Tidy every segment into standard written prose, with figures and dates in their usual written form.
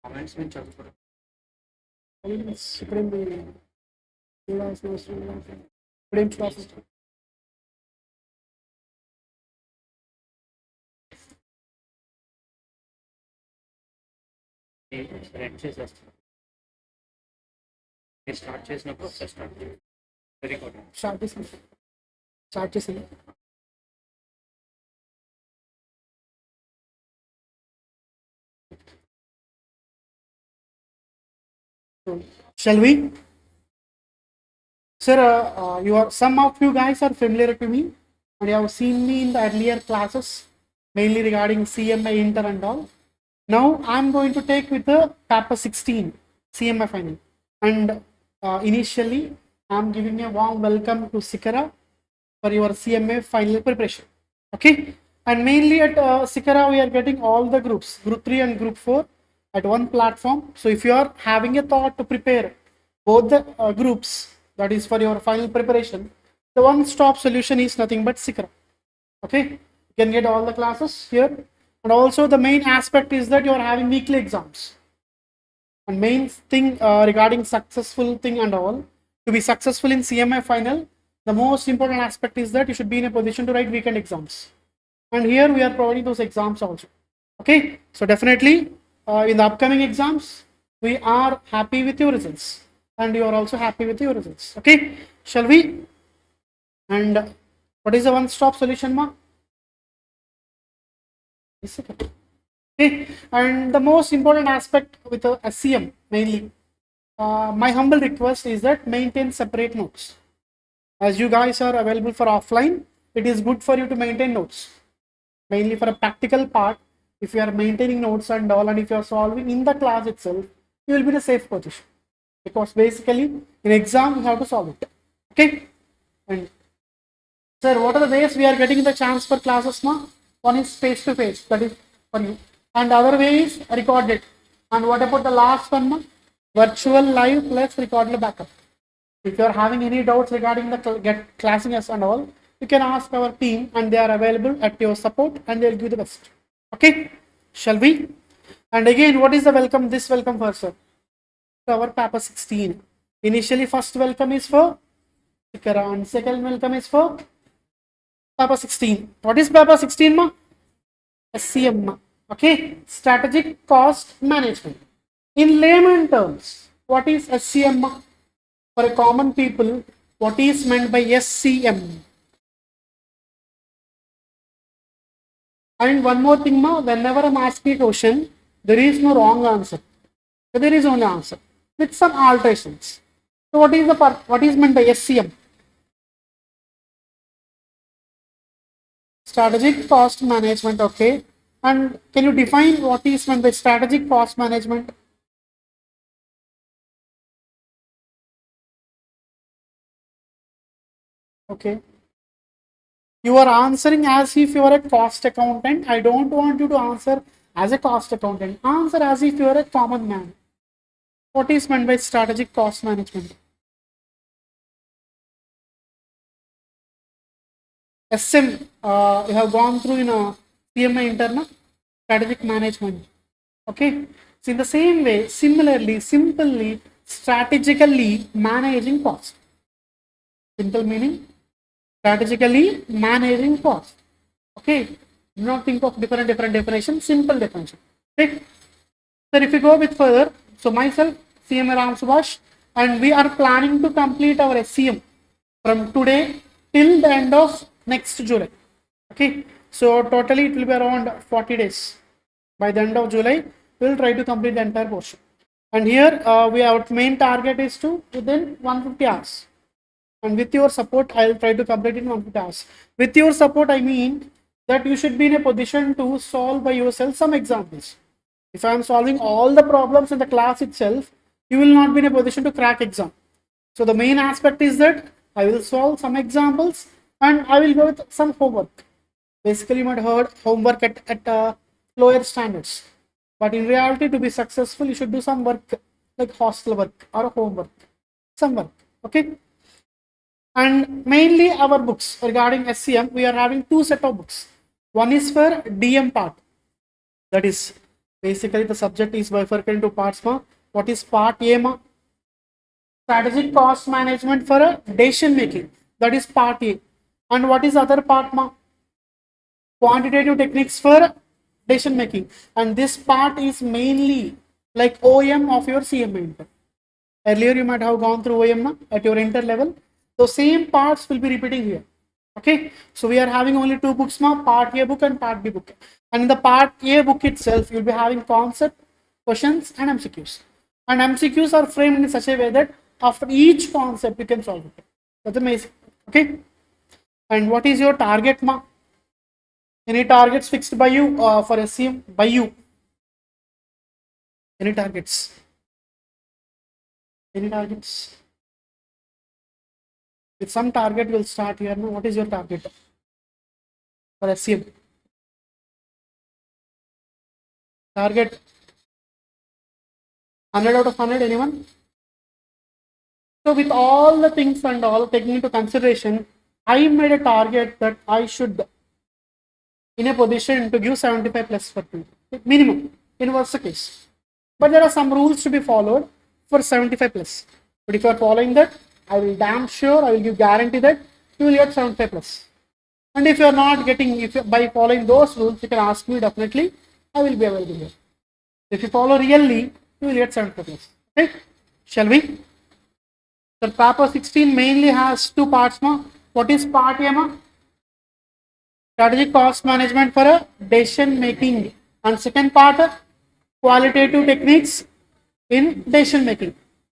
Comments నుంచి చదువుకోవడం red చేసేస్తాను. మీరు స్టార్ట్ చేసినప్పుడు ఒకసారి స్టార్ట్ చేయండి. Very good. స్టార్ట్ చేసింది. Shall we? Sir, some of you guys are familiar to me and you have seen me in the earlier classes, mainly regarding CMA inter and all. Now I am going to take with the paper 16 CMA final, and initially I am giving a warm welcome to Shikhara for your CMA final preparation. Okay, and mainly at Shikhara we are getting all the groups, group 3 and group 4 at one platform. So if you are having a thought to prepare both the groups, that is for your final preparation, the one-stop solution is nothing but Shikhara. Okay, you can get all the classes here, and also the main aspect is that you are having weekly exams. And main thing regarding successful thing and all, to be successful in CMA final, the most important aspect is that you should be in a position to write weekend exams. And here we are providing those exams also. Okay, so definitely in the upcoming exams, we are happy with your results, and you are also happy with your results. Okay, shall we? And what is the one-stop solution, ma? Okay, and the most important aspect with a SCM mainly, my humble request is that maintain separate notes. As you guys are available for offline, it is good for you to maintain notes, mainly for a practical part. If you are maintaining notes and all, and if you are solving in the class itself, you will be in a safe position, because basically in exam you have to solve it. Okay, and sir, what are the ways we are getting the chance for classes now? One is face to face, that is for you, and the other way is recorded. And what about the last one, ma? Virtual live plus recorded backup. If you are having any doubts regarding the classing and all, you can ask our team, and they are available at your support, and they will give the best. Okay, shall we? And again, what is the welcome? This welcome for, sir? Our paper 16. Initially, first welcome is for Shikhara, and second welcome is for paper 16. What is paper 16, ma? SCM. Okay, strategic cost management. In layman terms, what is SCM? For a common people, what is meant by SCM? And one more thing, ma, whenever I'm asking a question, there is no wrong answer. There is only answer with some alterations. So what is the part? What is meant by SCM? Strategic cost management. Okay, and can you define what is meant by strategic cost management? Okay, you are answering as if you are a cost accountant. I don't want you to answer as a cost accountant. Answer as if you are a common man. What is meant by strategic cost management? SM, you have gone through in a CMA internal strategic management. Okay, so in the same way, similarly, simply, strategically managing cost. Simple meaning, strategically managing cost. Okay, do not think of different definition, simple definition. Okay, so if you go with further, so myself, CMA Subhash, and we are planning to complete our SCM from today till the end of next July. Okay, so totally it will be around 40 days. By the end of July, we will try to complete the entire portion. And here our main target is to within 150 hours. And with your support, I will try to complete in 150 hours. With your support, I mean that you should be in a position to solve by yourself some examples. If I am solving all the problems in the class itself, you will not be in a position to crack exam. So the main aspect is that I will solve some examples and I will go with some homework. Basically, you might have heard homework at lower standards. But in reality, to be successful, you should do some work like hostel work or homework, some work. Okay. And mainly our books regarding SCM, we are having two set of books. One is for DM part. That is basically the subject is bifurcated into parts. Ma. What is part A? Ma? Strategic cost management for a decision making. That is part A. And what is other part? Ma? Quantitative techniques for decision making. And this part is mainly like OM of your CMA inter. Earlier you might have gone through OM na, at your inter level. So same parts will be repeating here. Okay, so we are having only two books, part A book and part B book. And in the part A book itself, you'll be having concept, questions, and MCQs. And MCQs are framed in such a way that after each concept you can solve it. That's amazing. Okay, and what is your target, ma? Any targets fixed by you for SCM by you? Any targets? Any targets? With some target will start here. Now, what is your target for SCM? Target 100 out of 100. Anyone? So with all the things and all taking into consideration, I made a target that I should in a position to give 75 plus for 2 minimum in worst case. But there are some rules to be followed for 75 plus. But if you are following that, I will damn sure, I will give guarantee that you will get 75 plus. And if you are not getting, if you, by following those rules, you can ask me definitely, I will be available here. If you follow really, you will get 75 plus. Okay, shall we? The paper 16 mainly has two parts. Ma. What is part A? Ma? Strategic cost management for a decision making. And second part, qualitative techniques in decision making.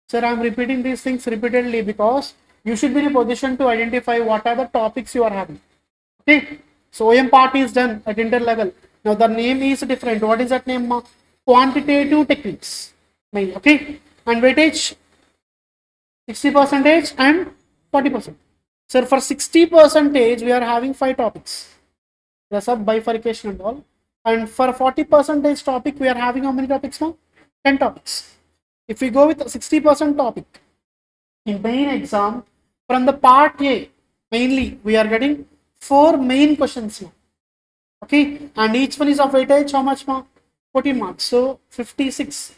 Sir, I am repeating these things repeatedly because you should be in a position to identify what are the topics you are having. Okay, so OM part is done at inter level. Now the name is different. What is that name? Quantitative techniques. Main. Okay, and weightage 60% and 40%. So for 60% we are having 5 topics. The sub bifurcation and all. And for 40% topic we are having how many topics now? 10 topics. If we go with 60% topic in main exam, from the part A mainly we are getting 4 main questions now. Okay, and each one is of weightage how much mark? 14 marks. So 56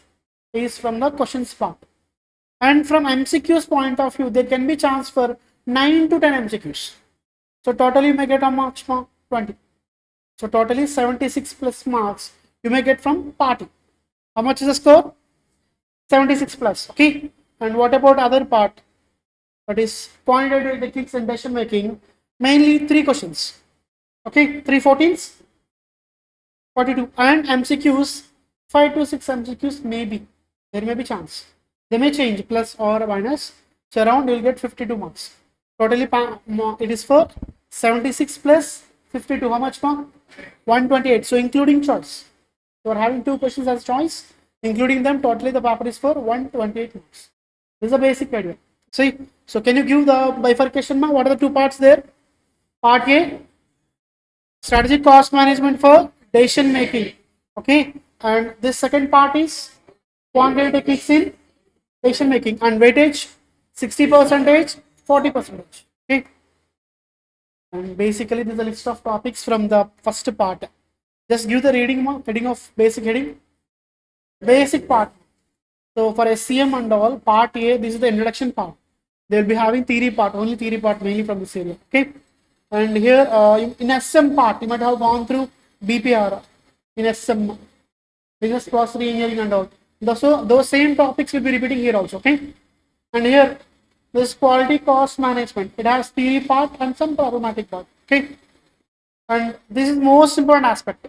is from the questions part. And from MCQs point of view, there can be chance for 9 to 10 MCQs. So totally you may get a marks 20. So totally 76 plus marks you may get from part A. How much is the score? 76 plus. Okay. And what about other part? That is quantitative techniques and decision making. Mainly 3 questions. Okay. 3 14s, 42, and MCQs 5 to 6 MCQs maybe. There may be chance. They may change plus or minus. So around you will get 52 marks. Totally it is for 76 plus 52. How much mark? 128. So including choice. You are having 2 questions as choice. Including them, totally the paper is for 128 marks. This is a basic idea. See, so can you give the bifurcation? What are the 2 parts there? Part A, strategic cost management for decision making. Okay, and this second part is quantitative techniques in decision making, and weightage 60%, 40%. Okay, and basically this is a list of topics from the first part. Just give the reading, heading of basic heading. Basic part. So for SCM and all, part A, this is the introduction part. They will be having theory part, only theory part mainly from this area. Okay, and here in SM part, you might have gone through BPR in SM, business process engineering and all. So those same topics will be repeating here also. Okay, and here this quality cost management. It has theory part and some problematic part. Okay, and this is most important aspect.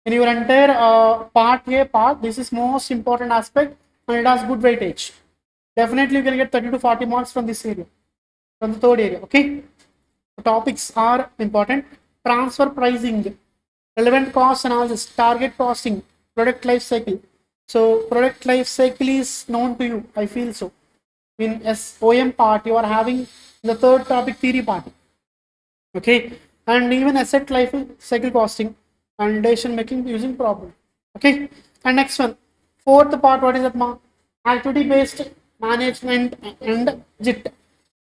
In your entire part A part, this is most important aspect and it has good weightage. Definitely you can get 30 to 40 marks from this area, from the third area. Okay, the topics are important. Transfer pricing, relevant cost analysis, target costing, product life cycle. So product life cycle is known to you, I feel so. In SOM part, you are having the third topic theory part. Okay, and even asset life cycle costing and decision making using problem. Okay, and next one, fourth part, what is that? Activity based management and JIT.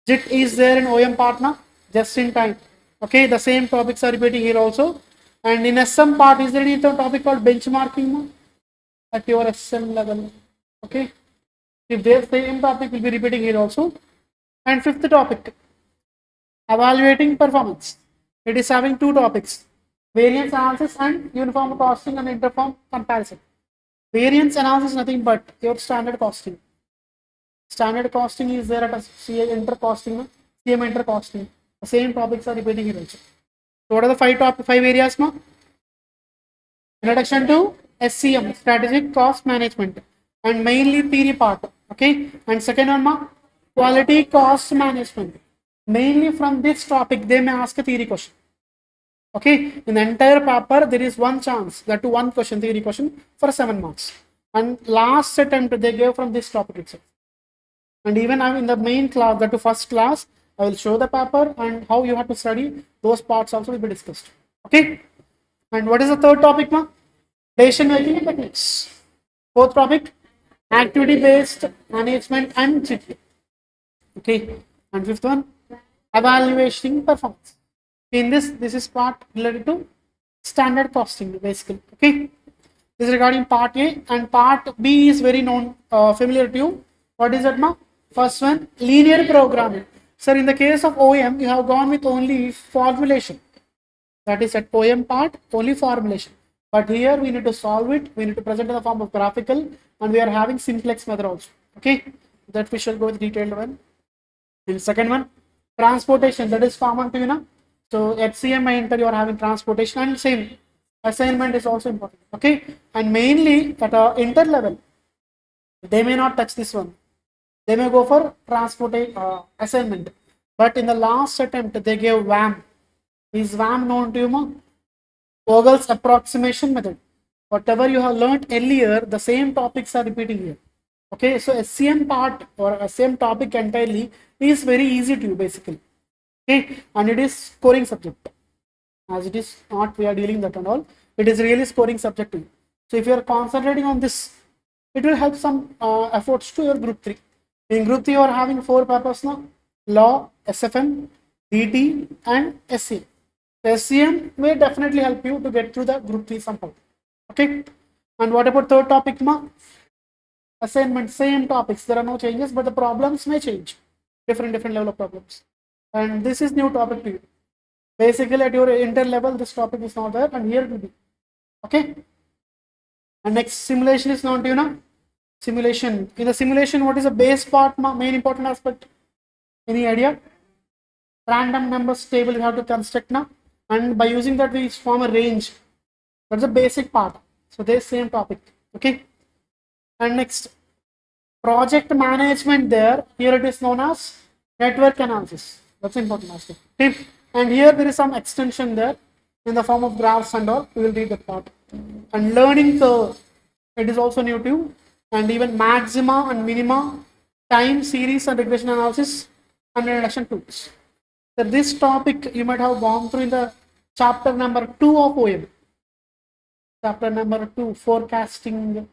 JIT is there in OM part now, just in time. Okay, the same topics are repeating here also. And in SM part, is there any other topic called benchmarking now at your SM level? Okay, if there's same topic will be repeating here also. And fifth topic, evaluating performance. It is having two topics, variance analysis and uniform costing and interform comparison. Variance analysis nothing but your standard costing. Standard costing is there at a CA inter costing, CMA inter costing. The same topics are repeating here also. So what are the five areas now? Introduction to SCM, strategic cost management, and mainly theory part. Okay, and second one ma, quality cost management. Mainly from this topic they may ask a theory question. Okay, in the entire paper there is one chance, that to one question, theory question for 7 marks. And last attempt they gave from this topic itself. And even I'm in the main class, that to first class, I will show the paper and how you have to study. Those parts also will be discussed. Okay. And what is the third topic, ma? Decision making techniques. Fourth topic, activity based management and cheating. Okay. And fifth one, evaluating performance. In this is part related to standard costing basically. Okay. This is regarding part A, and part B is very known, familiar to you. What is that, ma? First one, linear programming. Sir, in the case of OM, you have gone with only formulation. That is at OM part, only formulation. But here we need to solve it. We need to present in the form of graphical, and we are having simplex method also. Okay, that we shall go with detailed one. And second one, transportation. That is common to you know. So at CMA inter you are having transportation, and same assignment is also important. Okay, and mainly at inter level, they may not touch this one. They may go for assignment, but in the last attempt they gave WAM. Is WAM known to you? Vogel's approximation method. Whatever you have learnt earlier, the same topics are repeating here. Okay, so SCM part or SCM topic entirely is very easy to you basically. Okay, and it is scoring subject. As it is not we are dealing that and all, it is really scoring subject to you. So if you are concentrating on this, it will help some efforts to your group 3. In group 3 you are having 4 papers now: law, SFM, DT and SCM. The SCM may definitely help you to get through the group 3 somehow. Okay, and what about third topic, ma? Assignment, same topics, there are no changes, but the problems may change, different level of problems. And this is new topic to you. Basically at your inter level this topic is not there, and here it will be. Okay, and next, simulation is known to you now. Simulation. In the simulation, what is the base part, main important aspect? Any idea? Random numbers table you have to construct now, and by using that we form a range. That's the basic part. So they same topic. Okay. And next, project management there. Here it is known as network analysis. That's important aspect. Okay. And here there is some extension there in the form of graphs and all. We will read that part. And learning curve. It is also new to you. And even maxima and minima, time series and regression analysis, and reduction tools. So this topic you might have gone through in the chapter number 2 of OM. Chapter number 2, forecasting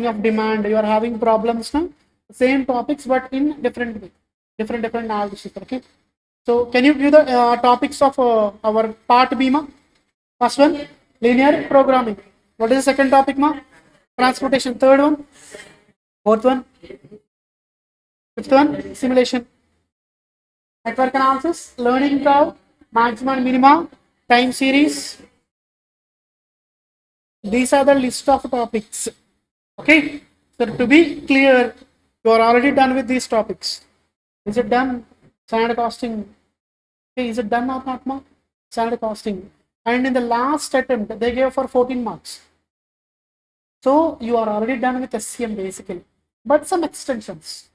of demand. You are having problems now. Same topics but in different way, different analysis. Okay. So can you give the topics of our part B, ma? First one, linear programming. What is the second topic, ma? Transportation. Third one, fourth one, fifth one, simulation. Network analysis, learning curve, maxima and minima, time series. These are the list of topics. Okay, so to be clear, you are already done with these topics. Is it done? Standard costing. Okay, is it done or not, ma? Standard costing. And in the last attempt, they gave for 14 marks. So you are already done with SCM basically, but some extensions.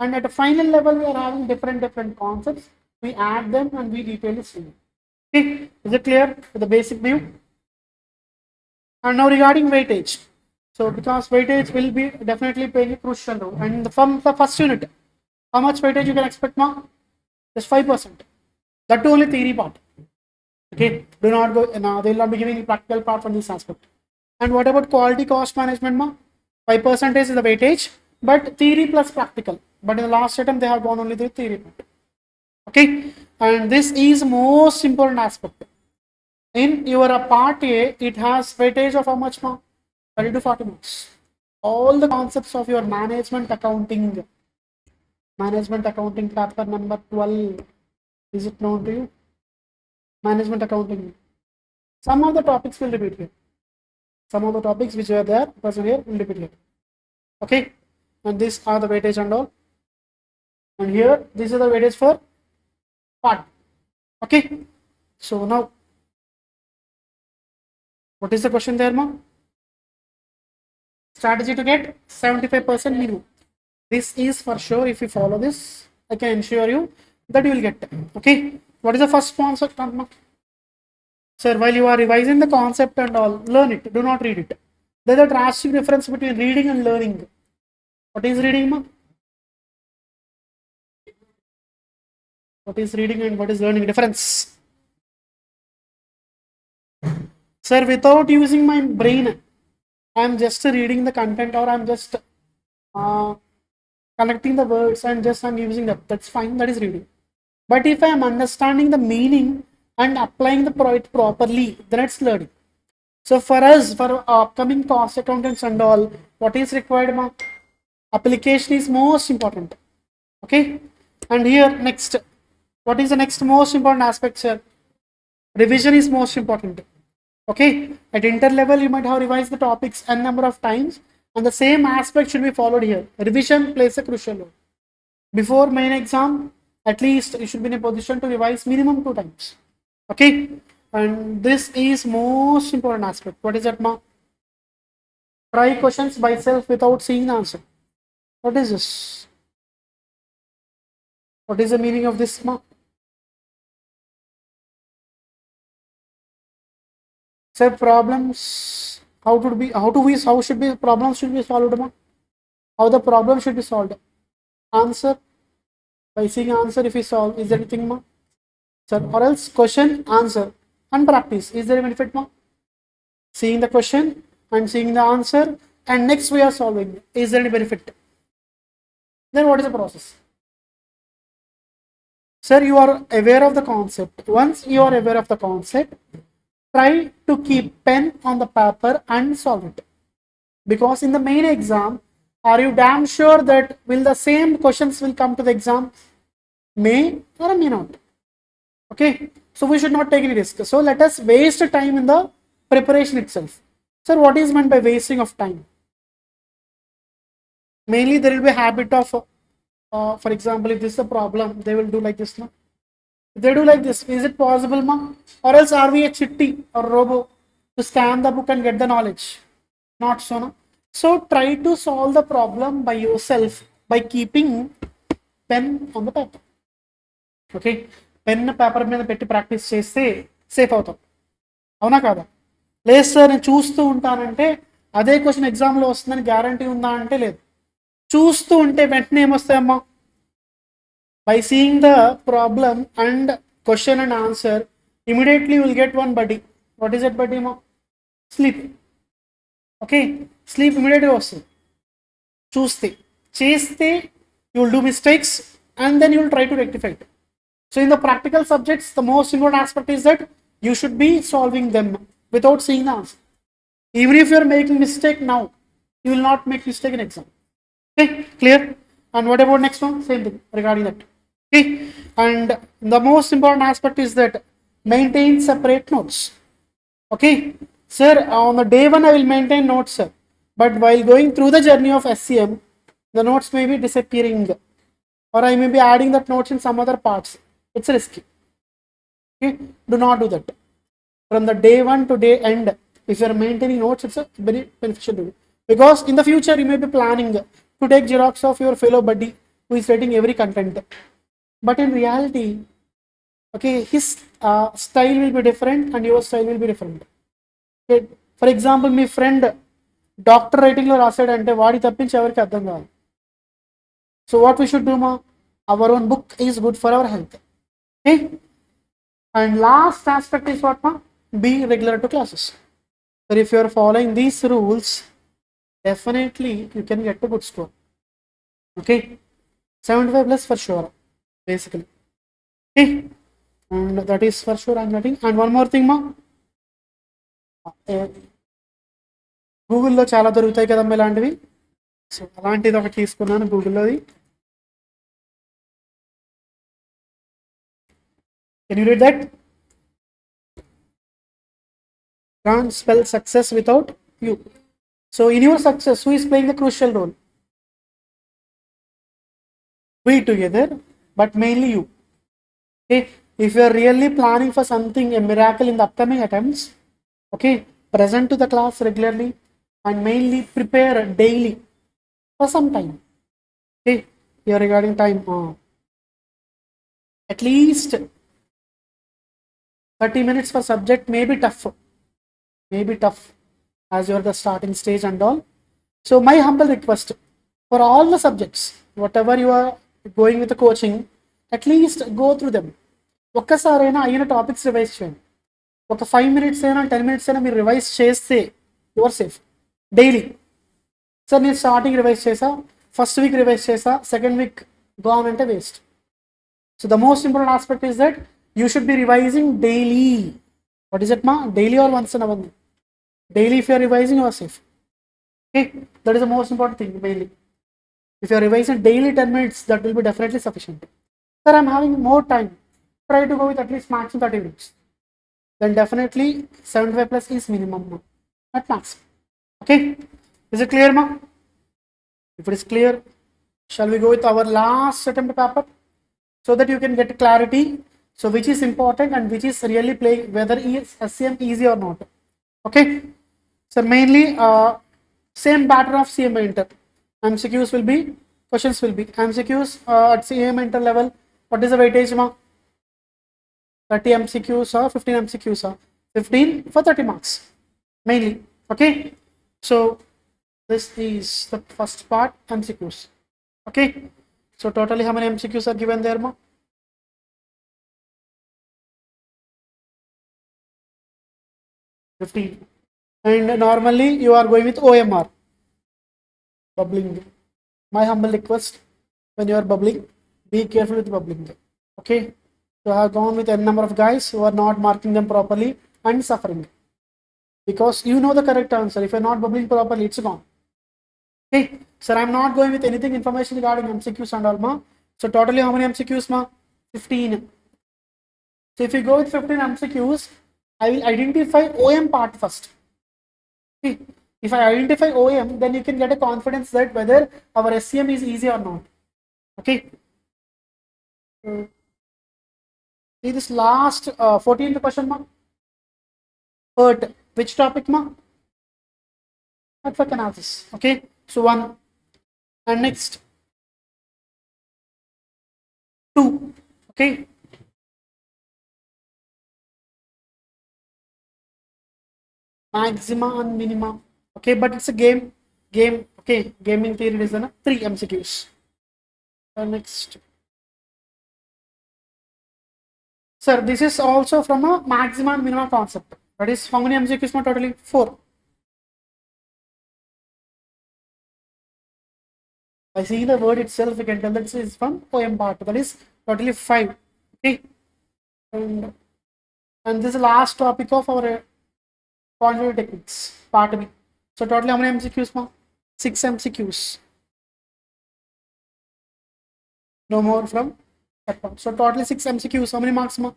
And at a final level, we are having different concepts. We add them and we detail it. Okay, is it clear with the basic view? And now regarding weightage. So because weightage will be definitely playing a crucial role. And from the first unit, how much weightage you can expect, ma? Just 5%. That too only theory part. Okay, do not go. No, they will not be giving the practical part from this aspect. And what about quality cost management, ma? 5% is the weightage, but theory plus practical. But in the last attempt, they have gone only the theory part. Okay, and this is most important aspect. In your part A, it has weightage of how much more? 30 to 40 marks. All the concepts of your management accounting paper number 12, is it known to you? Management accounting. Some of the topics will repeat here. Some of the topics which were there, present here, will repeat here. Okay, and these are the weightage and all. And here, this is the weightage for part. Okay, so now, what is the question there, ma'am? Strategy to get 75% minimum. This is for sure. If you follow this, I can ensure you that you will get. Okay, what is the first sponsor? Sir, while you are revising the concept and all, learn it. Do not read it. There is a drastic difference between reading and learning. What is reading, ma'am? What is reading and what is learning? Difference. Sir, without using my brain, I am just reading the content, or I am just connecting the words and just I'm using that. That's fine. That is reading. But if I am understanding the meaning and applying the product properly, then it's learning. So for us, for upcoming cost accountants and all, what is required, ma'am? Application is most important. Okay. And here next, what is the next most important aspect, sir? Revision is most important. Okay. At inter level, you might have revised the topics n number of times, and the same aspect should be followed here. Revision plays a crucial role. Before main exam, at least you should be in a position to revise minimum 2 times. Okay, and this is most important aspect. What is that, ma? Try questions by self without seeing the answer. What is this? What is the meaning of this, ma? Say problems. How should be problems should be solved, ma? How the problem should be solved? Answer. By seeing answer, if we solve, is there anything, ma? Sir, or else question, answer, and practice. Is there a benefit, ma? Seeing the question and seeing the answer, and next we are solving. Is there any benefit? Then what is the process? Sir, you are aware of the concept. Once you are aware of the concept, try to keep pen on the paper and solve it. Because in the main exam, are you damn sure that will the same questions will come to the exam? May or may not. Okay, so we should not take any risk. So let us waste time in the preparation itself. Sir, what is meant by wasting of time? Mainly there will be a habit of, for example, if this is a problem, they will do like this. No? If they do like this, is it possible, ma? Or else are we a chitty or robo to scan the book and get the knowledge? Not so, no? So try to solve the problem by yourself by keeping pen on the paper. Okay, pen paper మీద పెట్టి practice చేస్తే safe అవుతాం. అవునా కాదా? లేదు sir నేను చూస్తూ ఉంటానంటే అదే క్వశ్చన్ ఎగ్జామ్లో వస్తుందని గ్యారంటీ ఉందా అంటే లేదు. చూస్తూ ఉంటే వెంటనే ఏమొస్తాయమ్మా? By seeing the problem and question and answer immediately will get one buddy. What is that buddy మా? స్లీప్. ఓకే, స్లీప్ ఇమీడియట్గా వస్తుంది. చూస్తే చేస్తే you will do mistakes and then you will try to rectify it. So in the practical subjects, the most important aspect is that you should be solving them without seeing the answer. Even if you are making mistake now, you will not make mistake in exam. Okay, clear? And what about next one? Same thing regarding that. Okay, and the most important aspect is that maintain separate notes. Okay, sir, on the day one I will maintain notes, sir. But while going through the journey of SCM, the notes may be disappearing, or I may be adding that notes in some other parts. It's risky. Okay, do not do that. From the day one to day end, if you are maintaining notes, it's a very beneficial to you. Because in the future, you may be planning to take xerox of your fellow buddy who is writing every content. But in reality, okay, his style will be different and your style will be different. Okay, for example, my friend doctor writing lo rasadante vaadi tappinchi evariki ardham kaadu. So what we should do, ma? Our own book is good for our health. Okay, and last aspect is what, ma? Be regular to classes. So if you are following these rules, definitely you can get a good score. Okay, 75 plus for sure, basically. Okay, and that is for sure I'm getting. And one more thing, ma, గూగుల్లో చాలా దొరుకుతాయి కదమ్మా ఇలాంటివి. So అలాంటిది ఒకటి తీసుకున్నాను గూగుల్లోది. Can you read that? Can't spell success without you. So in your success, who is playing the crucial role? We together, but mainly you. Okay, if you are really planning for something, a miracle in the upcoming attempts, okay, present to the class regularly and mainly prepare daily for some time. Okay, here regarding time, at least 30 minutes for subject may be tough, as you are the starting stage and all. So my humble request for all the subjects, whatever you are going with the coaching, at least go through them. ఒక్కసారైనా అయిన topics revise చేయండి. ఒక 5 minutes అయినా 10 minutes అయినా మీరు revise చేస్తే your safe. Daily sir నేను starting revise చేసా, ఫస్ట్ వీక్ రివైజ్ చేసా, సెకండ్ వీక్ గాన్ అంటే waste. So the most important aspect is that you should be revising daily. What is it మా? Daily or once in a month. Daily if you are revising, you are safe. Okay, that is the most important thing mainly. If you are revising daily 10 minutes, that will be definitely sufficient. Sir, I am having more time. Try to go with at least maximum 30 minutes. Then definitely 75 plus is minimum, not max. Okay, is it clear, ma? If it is clear, shall we go with our last attempt paper so that you can get clarity? So which is important and which is really playing, whether is SCM easy or not. Okay, so mainly same pattern of CMA inter. MCQs will be, questions will be MCQs at CMA inter level. What is the weightage, ma? 30 MCQs or 15 MCQs or 15 for 30 marks mainly. Okay, so this is the first part, MCQs. Okay, so totally how many MCQs are given there, ma? 15. And normally you are going with OMR, bubbling. My humble request, when you are bubbling, be careful with bubbling. Okay, so I have gone with a number of guys who are not marking them properly and suffering, because you know the correct answer. If you're not bubbling properly, it's gone. Okay, sir, I'm not going with anything information regarding MCQs and all, ma. So totally how many MCQs, ma? 15. So if you go with 15 MCQs, I will identify OM part first. If I identify OM, then you can get a confidence that whether our SCM is easy or not. Okay. See this last 14th question, ma. Third, which topic, ma? Network analysis. Okay. So 1 and next 2. Okay. Maxima and minima. Okay, but it's a game. Okay, gaming theory is 3 MCQs. Next, sir, this is also from a maxima and minima concept. That is how many MCQs? Totally 4. I see the word itself, we can tell that this is from poem part. That is totally 5. Okay, and this is the last topic of our quantitative techniques, part B. So totally how many MCQs, ma? 6 MCQs. No more from that part. So totally 6 MCQs. How many marks, ma?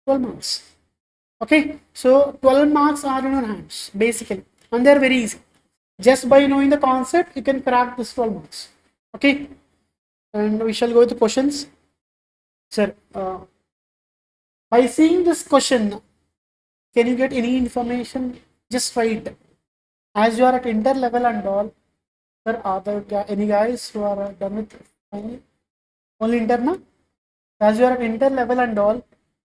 12 marks. Okay, so 12 marks are in your hands basically, and they're very easy. Just by knowing the concept, you can crack this 12 marks. Okay, and we shall go with the questions. Sir, by seeing this question, can you get any information? Just write. As you are at inter level and all, sir, are there any guys who are done with only inter, na? As you are at inter level and all,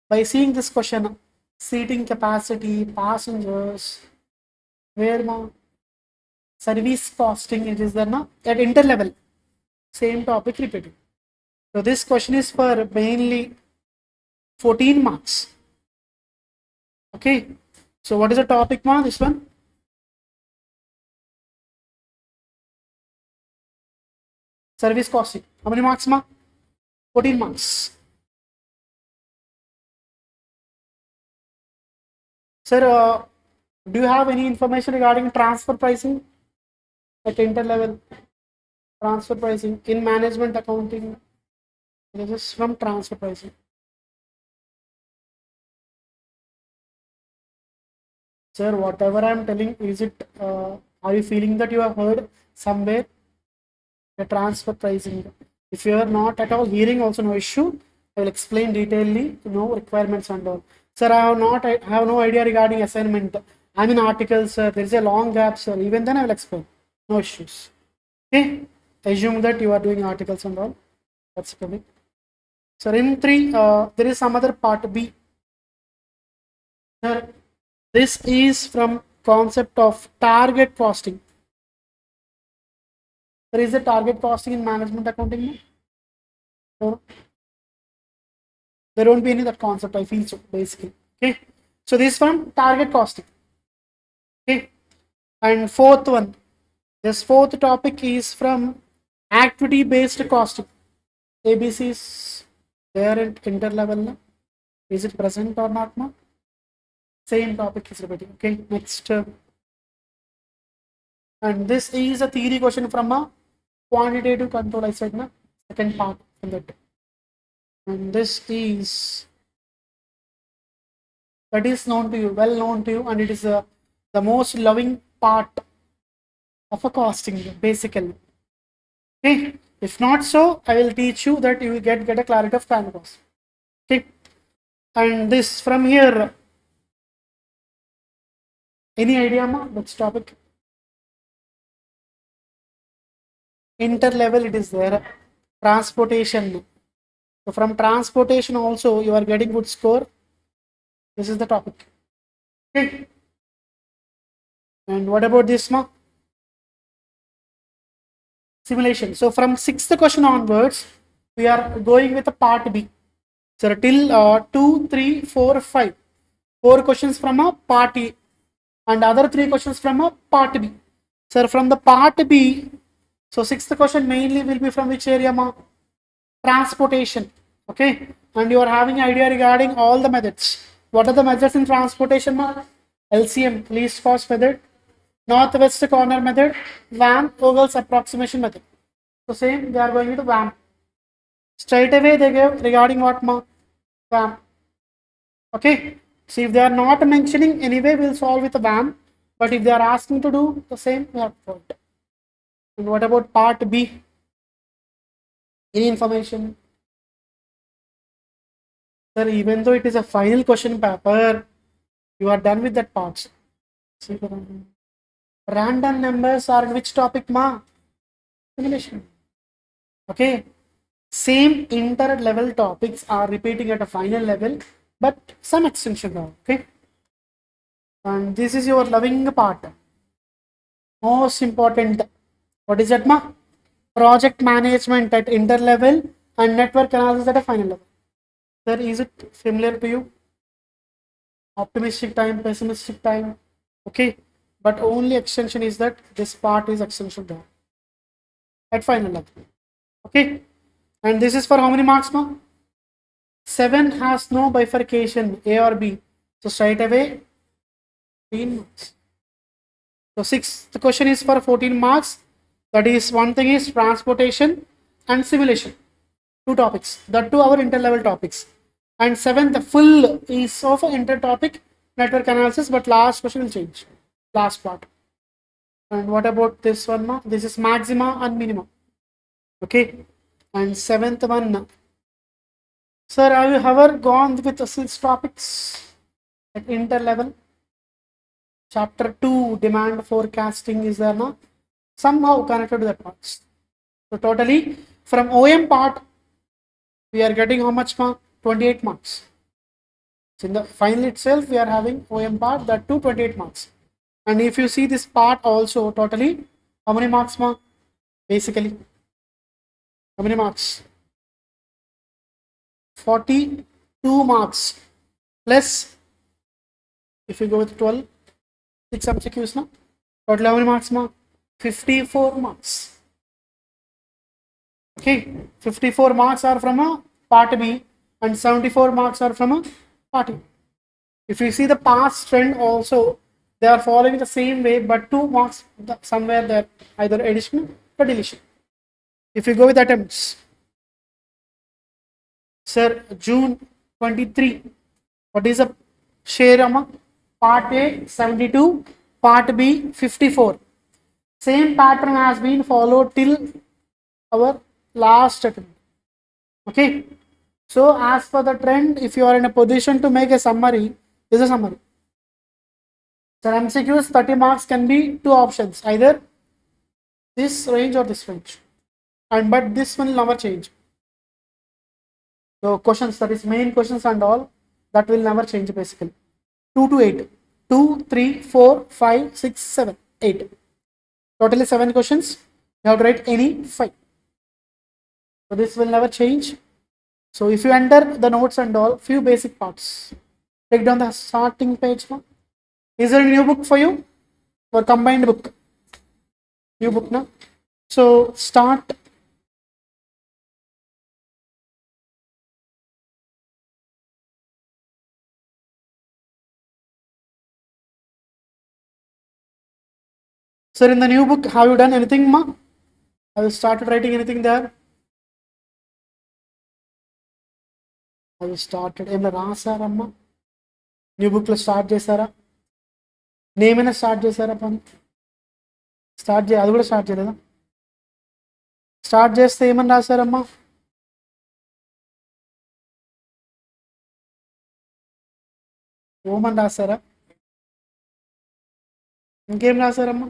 by seeing this question, seating capacity, passengers, where ma? Service costing, it is there, na? At inter level, same topic repeated. So this question is for mainly 14 marks. Okay, so what is the topic, ma? This one, service costing. How many marks, ma? 14 marks. Sir, do you have any information regarding transfer pricing at interlevel? Transfer pricing in management accounting. This is from transfer pricing. Sir, whatever I am telling, is it, are you feeling that you have heard somewhere the transfer pricing? If you are not at all hearing, also no issue. I will explain detailedly, no requirements and all. Sir, I have no idea regarding assignment. I'm in articles, sir. There is a long gap, sir. Even then I will explain. No issues. Okay. Assume that you are doing articles and all. That's okay. So in 3, there is some other part B. Sir, this is from concept of target costing. There is a target costing in management accounting. No? There won't be any that concept, I feel so, basically. Okay. So this from target costing. Okay. And fourth one, this fourth topic is from activity based costing. ABCs there at interlevel. Is it present or not? No? Same topic is repeating. Okay. Next. And this is a theory question from a quantitative control, I said, na? Second part from that. And this is that is known to you, well known to you, and it is the most loving part of a costing, basically. Okay. If not so, I will teach you that you will get a clarity of time cost. Okay. And this from here, any idea, ma? Which topic? Interlevel, it is there. Transportation. So from transportation also, you are getting good score. This is the topic. Okay. And what about this, ma? Simulation. So from 6th question onwards, we are going with a part B. So till 2, 3, 4, 5. 4 questions from a part A and other 3 questions from a part B. So from the part B, so 6th question mainly will be from which area, ma? Transportation. Okay. And you are having idea regarding all the methods. What are the methods in transportation, ma? LCM, least cost method, northwest corner method, WAM, Vogel's approximation method. So same, they are going with WAM. Straight away they gave regarding what, ma? WAM. Okay. So if they are not mentioning, anyway we'll solve with the WAM. But if they are asking to do the same, we have to solve it. And what about part B? Any information? Sir, even though it is a final question paper, you are done with that part. See, random numbers are in which topic, ma? Simulation. Okay. Same inter-level topics are repeating at a final level, but some extension now. Okay. And this is your loving part. Most important. What is that, ma? Project management at inter-level and network analysis at a final level. Sir, is it familiar to you? Optimistic time, pessimistic time. Okay. But only extension is that this part is extension there at final level. Okay. And this is for how many marks, ma? 7 has no bifurcation, A or B. So straight away, 14 marks. So 6th question is for 14 marks. That is, one thing is transportation and simulation. 2 topics. That 2 our interlevel topics. And 7th full is of inter-topic network analysis, but last question will change. Last part. And what about this one, ma? This is maxima and minima. Okay. And 7th one. Sir, have you ever gone with these topics at interlevel? Chapter 2, demand forecasting is there, na? Somehow connected to that part. So totally from OM part, we are getting how much mark? 28 marks. So in the final itself, we are having OM part, that too 28 marks. And if you see this part also, totally, how many marks, ma? Basically, how many marks? 42 marks. Plus, if you go with 12, 6 MCQs, na? Total how many marks, ma? 54 marks. Okay, 54 marks are from a part B and 74 marks are from a part A. If you see the past trend also, they are following the same way, but 2 marks somewhere there, either addition or deletion. If you go with attempts, sir, June 23, what is the share amount? Part A 72, part B 54. Same pattern has been followed till our last attempt. Okay. So as for the trend, if you are in a position to make a summary, this is a summary. So MCQs 30 marks can be two options, either this range or this range, and but this will never change. So questions, that is main questions and all, that will never change basically. 2 to 8, 2, 3, 4, 5, 6, 7, 8. Totally 7 questions. You have to write any 5. So this will never change. So if you enter the notes and all, few basic parts. Take down the starting page now. Is there a new book for you? Or combined book? New book now. So start. Sir, in the new book, have you done anything, ma? Have you started writing anything there? Have you started? ఏమైనా రాసారమ్మా? New బుక్లో start చేశారా? నేమైనా start చేశారా పని? అది కూడా start చేయలేదా? Start చేస్తే ఏమని రాశారమ్మా? ఓమని రాశారా? ఇంకేం రాశారమ్మా?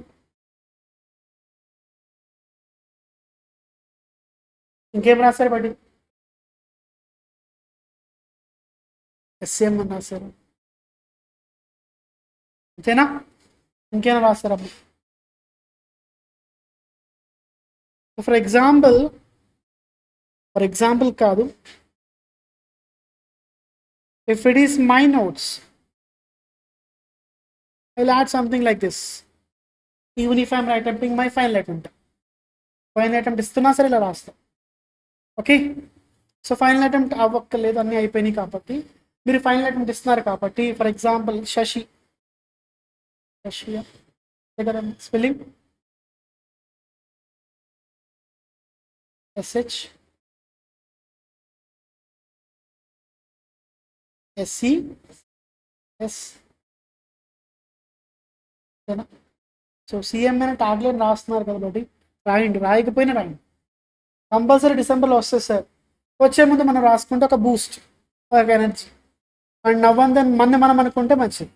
ఇంకేం రాశారు బట్టి? ఎస్ఎం అని రాశారు. అంతేనా? ఇంకేమైనా రాశారమ్మా? ఫర్ ఎగ్జాంపుల్ కాదు, if it is my notes, I will add something like this. Even if I am attempting my final attempt ఇస్తున్నా సరే ఇలా రాస్తా. ఓకే. సో ఫైనల్ అటెంప్ట్ అవ్వక్కర్లేదు, అన్నీ అయిపోయినాయి కాబట్టి మీరు ఫైనల్ అటెంప్ట్ ఇస్తున్నారు కాబట్టి, for example Shashi spelling SH SC S. So CMA tagline రాస్తున్నారు కాబట్టి రాయండి, రాయకపోయినా రాయండి. కంపల్సరీ డిసెంబర్లో వస్తుంది సార్. వచ్చే ముందు మనం రాసుకుంటే ఒక బూస్ట్, ఒక ఎనర్జీ, అండ్ నవ్వందని మనం అనుకుంటే మంచిది.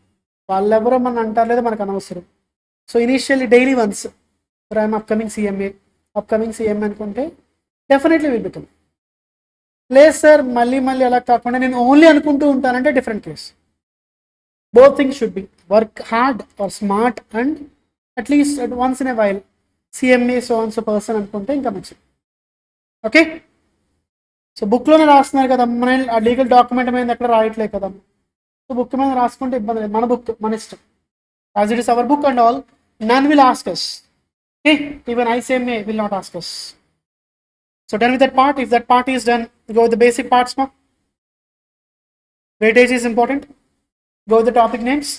వాళ్ళెవరో మనం అంటారు లేదా మనకు అనవసరం. So initially daily once I'm upcoming CMA అనుకుంటే డెఫినెట్లీ విల్ బికమ్. లేదు సార్ మళ్ళీ అలా కాకుండా నేను ఓన్లీ అనుకుంటూ ఉంటానంటే different case. Both things should be work hard or smart and at least once in a while CMA so person అనుకుంటే ఇంకా మంచిది. ఓకే. సో బుక్లోనే రాస్తున్నారు కదా, మన ఆ లీగల్ డాక్యుమెంట్ మీద ఎక్కడ రాయట్లేదు కదా. సో బుక్ మీద రాసుకుంటే ఇబ్బంది లేదు, మన బుక్ మన ఇష్టం. As it is our book and all, none will ask us. Okay, even ICMA will not ask us. So done with that part. If that part is done, go with the basic parts now. Weightage is important. Go with the topic names.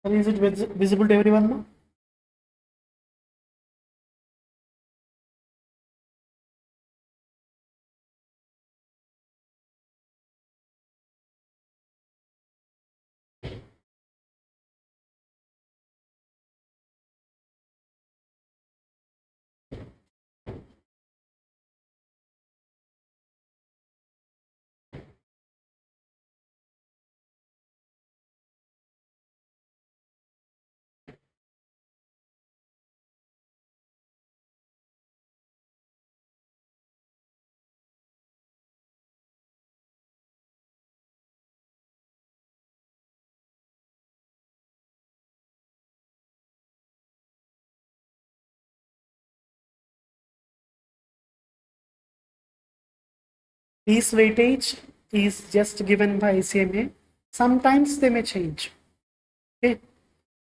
So is it visible to everyone now? This weightage is just given by CMA. Sometimes they may change. Okay,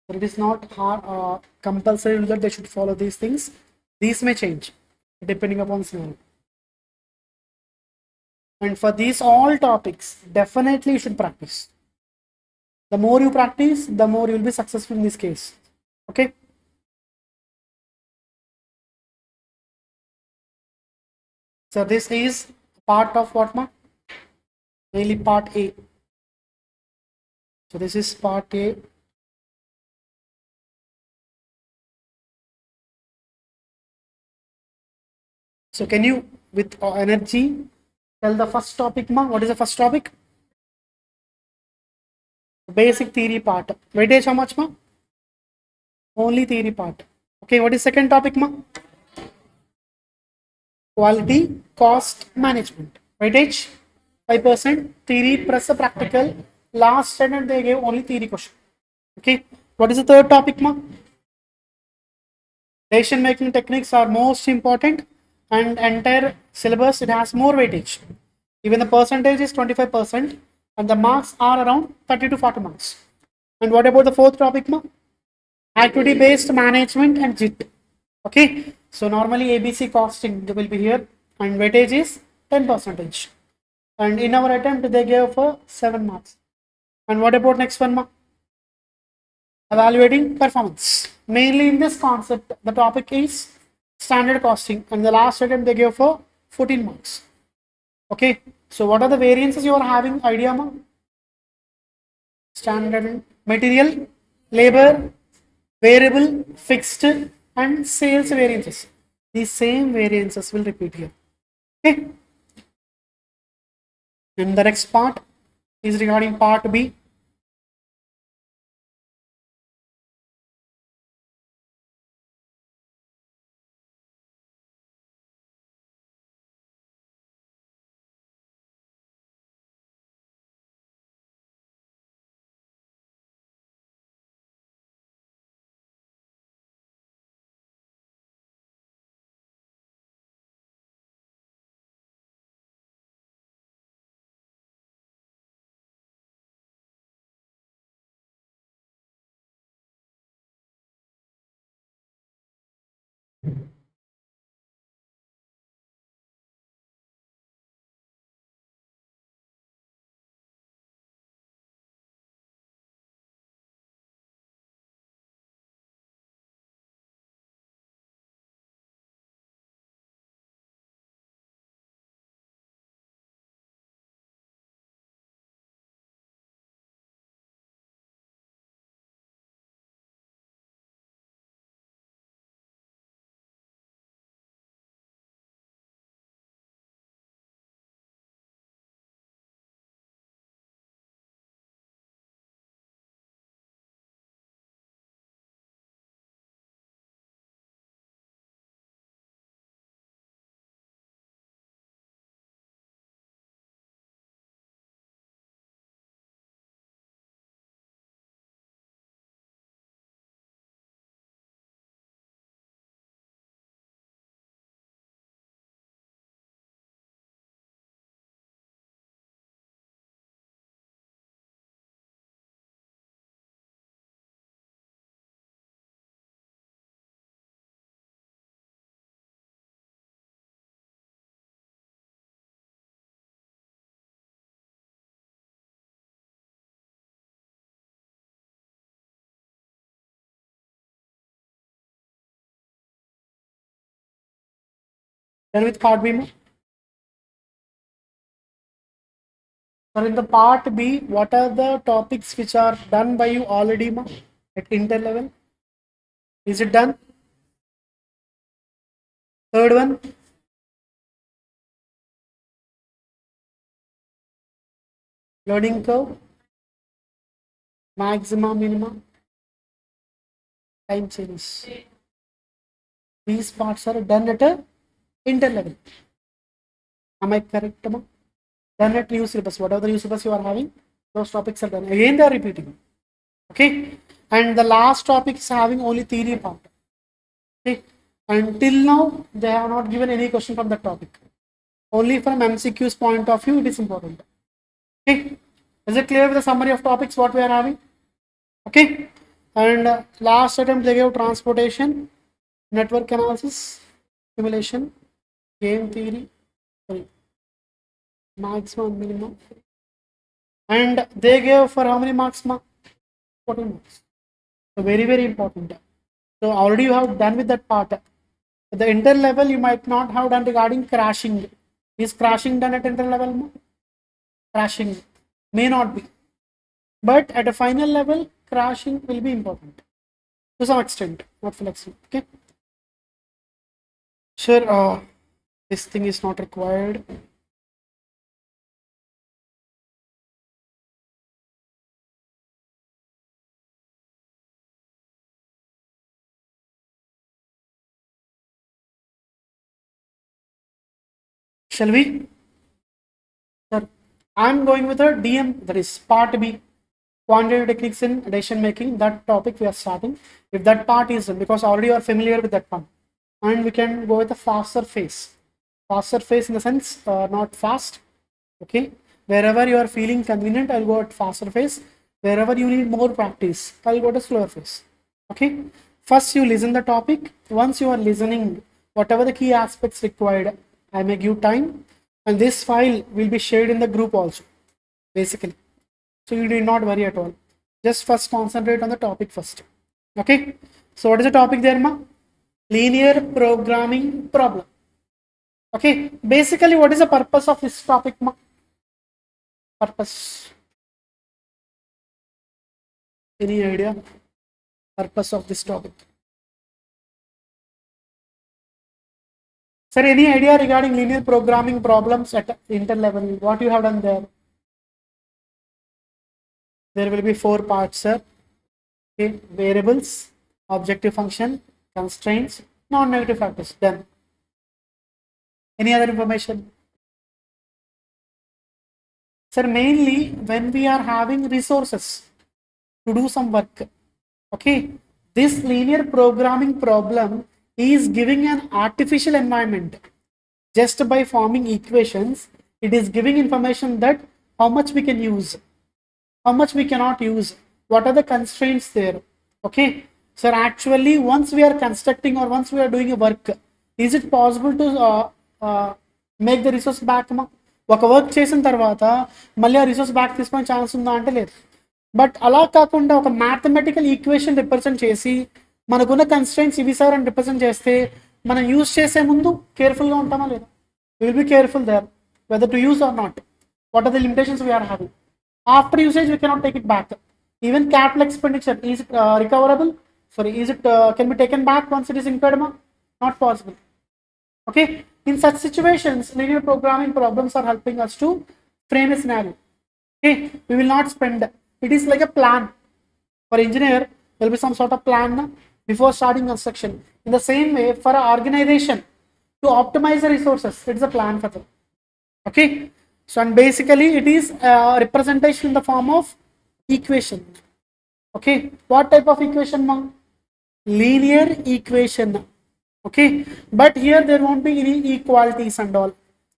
but it is not hard, compulsory that they should follow these things. These may change depending upon scenario. And for these all topics, definitely you should practice. The more you practice, the more you will be successful in this case. Okay. So this is part of what, ma? Mainly part A. So this is part A. So can you, with energy, tell the first topic, ma? What is the first topic? Basic theory part. Weightage how much, ma? Only theory part. Okay, what is second topic, ma? Quality cost management. Weightage 5%. Theory plus a practical. Last standard they gave only theory question. Okay, what is the third topic, ma? Decision making techniques are most important, and entire syllabus it has more weightage. Even the percentage is 25%, and the marks are around 30 to 40 marks. And what about the fourth topic, ma? Activity based management and JIT. Okay, so normally ABC costing will be here, and weightage is 10%. And in our attempt, they gave for 7 marks. And what about next one, ma? Evaluating performance. Mainly in this concept, the topic is standard costing, and the last attempt they gave for 14 marks. Okay, so what are the variances you are having idea, ma? Standard material, labor, variable, fixed, and sales variances. These same variances will repeat here. Okay, and the next part is regarding part B. Done with part B? So in the part B, what are the topics which are done by you already at inter level? Is it done? Third one, learning curve, maxima, minima, time series. These parts are done at a inter level. Am I correct, ma? Done at new syllabus. Whatever the new syllabus you are having, those topics are done. Again, they are repeating. Okay, and the last topic is having only theory part. Okay, until now they have not given any question from that topic. Only from MCQ's point of view, it is important. Okay, is it clear with the summary of topics what we are having? Okay, and last attempt they gave transportation, network analysis, simulation, game theory, sorry, maximum, minimum, and they gave for how many marks? 14 marks. So very, very important. So already you have done with that part. At the inter level, you might not have done regarding crashing. Is crashing done at inter level? Crashing may not be. But at a final level, crashing will be important to some extent, not full extent. Okay. Sure, this thing is not required. Shall we? Sir, I'm going with a DM, that is part B, quantitative techniques in decision making. That topic we are starting. If that part is done, because already you are familiar with that one, and we can go with a faster phase. Faster phase in the sense, not fast. Okay, wherever you are feeling convenient, I'll go at faster phase. Wherever you need more practice, I'll go to slower phase. Okay, first you listen the topic. Once you are listening, whatever the key aspects required, I may give time, and this file will be shared in the group also, basically. So you need not worry at all. Just first concentrate on the topic first. Okay, so what is the topic there, ma? Linear programming problem. Okay, basically what is the purpose of this topic, ma? Purpose? Any idea? Purpose of this topic? Sir, any idea regarding linear programming problems at inter level? What you have done there? There will be 4 parts, sir. Okay, variables, objective function, constraints, non-negative factors. Done. Any other information? Sir, mainly when we are having resources to do some work, okay, this linear programming problem is giving an artificial environment. Just by forming equations, it is giving information that how much we can use, how much we cannot use, what are the constraints there. Okay, so actually once we are constructing or once we are doing a work, is it possible to make the resource back? ఒక work చేసిన తర్వాత మళ్ళీ ఆ resource back తీసుకునే chance ఉందా అంటే లేదు. But అలా కాకుండా ఒక మ్యాథమెటికల్ ఈక్వేషన్ రిప్రజెంట్ చేసి మనకున్న కన్స్ట్రెంట్స్ ఇవి సార్ అని రిప్రజెంట్ చేస్తే మనం యూజ్ చేసే ముందు కేర్ఫుల్గా ఉంటామా లేదా? Will be careful there whether to use or not. What are the limitations we're having. After usage we cannot take it back. Even capital expenditure is it recoverable? Sorry, is it can be taken back once it is incurred? Not possible. Okay, in such situations linear programming problems are helping us to frame a scenario. Okay, we will not spend, it is like a plan. For engineer there will be some sort of plan before starting construction. In the same way, for an organization to optimize the resources, it is a plan for them. Okay, so and basically it is a representation in the form of equation. Okay, what type of equation, ma'am? Linear equation. Okay, but here there won't be any equalities and all.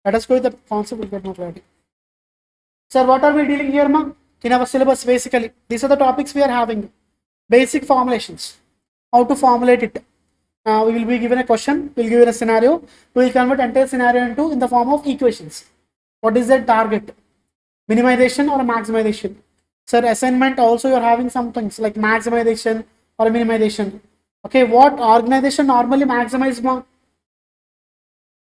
Let us go with the concept, will get more clarity. Sir, what are we dealing here, ma'am? In our syllabus, basically these are the topics we are having. Basic formulations, how to formulate it. We will be given a question, we will give it a scenario, we will convert entire scenario into in the form of equations. What is the target? Minimization or maximization? Sir, assignment also you are having some things like maximization or minimization. Okay, what organization normally maximize?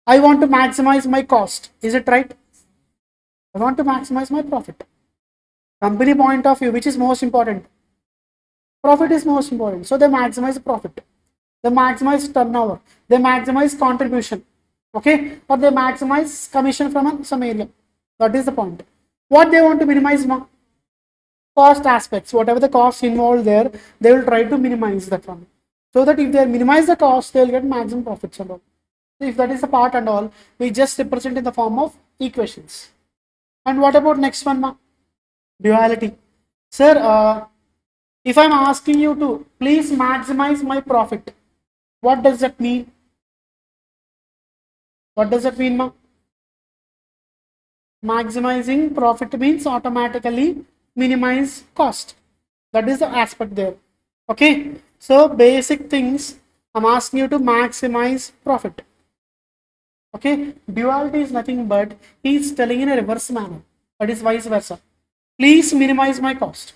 I want to maximize my cost. Is it right? I want to maximize my profit. Company point of view, which is most important? Profit is most important. So they maximize profit. They maximize turnover. They maximize contribution. Okay? Or they maximize commission from some area. That is the point. What they want to minimize? Cost aspects. Whatever the costs involved there, they will try to minimize that one. So that if they minimize the cost, they will get maximum profits and all. So if that is the part and all, we just represent in the form of equations. And what about next one? Duality. Sir, if I'm asking you to please maximize my profit, what does that mean? What does that mean, ma? Maximizing profit means automatically minimize cost. That is the aspect there. Okay. So basic things, I'm asking you to maximize profit. Okay. Duality is nothing but he is telling in a reverse manner. That is vice versa. Please minimize my cost.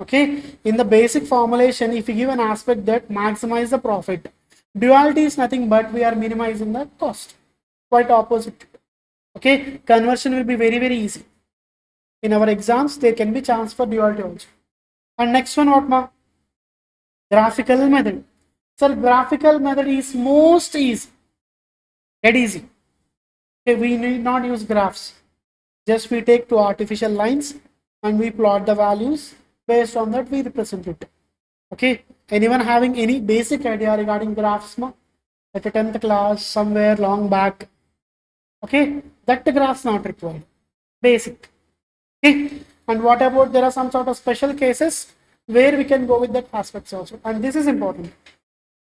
Okay. In the basic formulation, if you give an aspect that maximize the profit, duality is nothing but we are minimizing the cost. Quite opposite. Okay. Conversion will be very, very easy. In our exams, there can be chance for duality also. And next one, what ma? Graphical method. Sir, graphical method is most easy. Dead easy. Okay, we need not use graphs. Just we take two artificial lines and we plot the values. Based on that, we represent it. Okay. Anyone having any basic idea regarding graphs? Ma? At a 10th class, somewhere long back. Okay. That the graphs not required. Basic. Okay. And what about there are some sort of special cases where we can go with that aspects also. And this is important.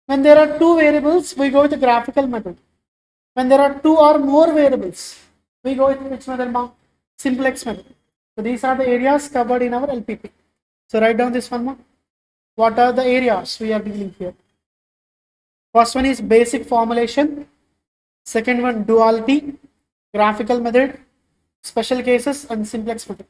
When there are two variables, we go with the graphical method. When there are two or more variables, we go with which method, ma? Simplex method. So these are the areas covered in our LPP. So write down this one, ma. What are the areas we are dealing here? First one is basic formulation. Second one, duality, graphical method, special cases, and simplex method.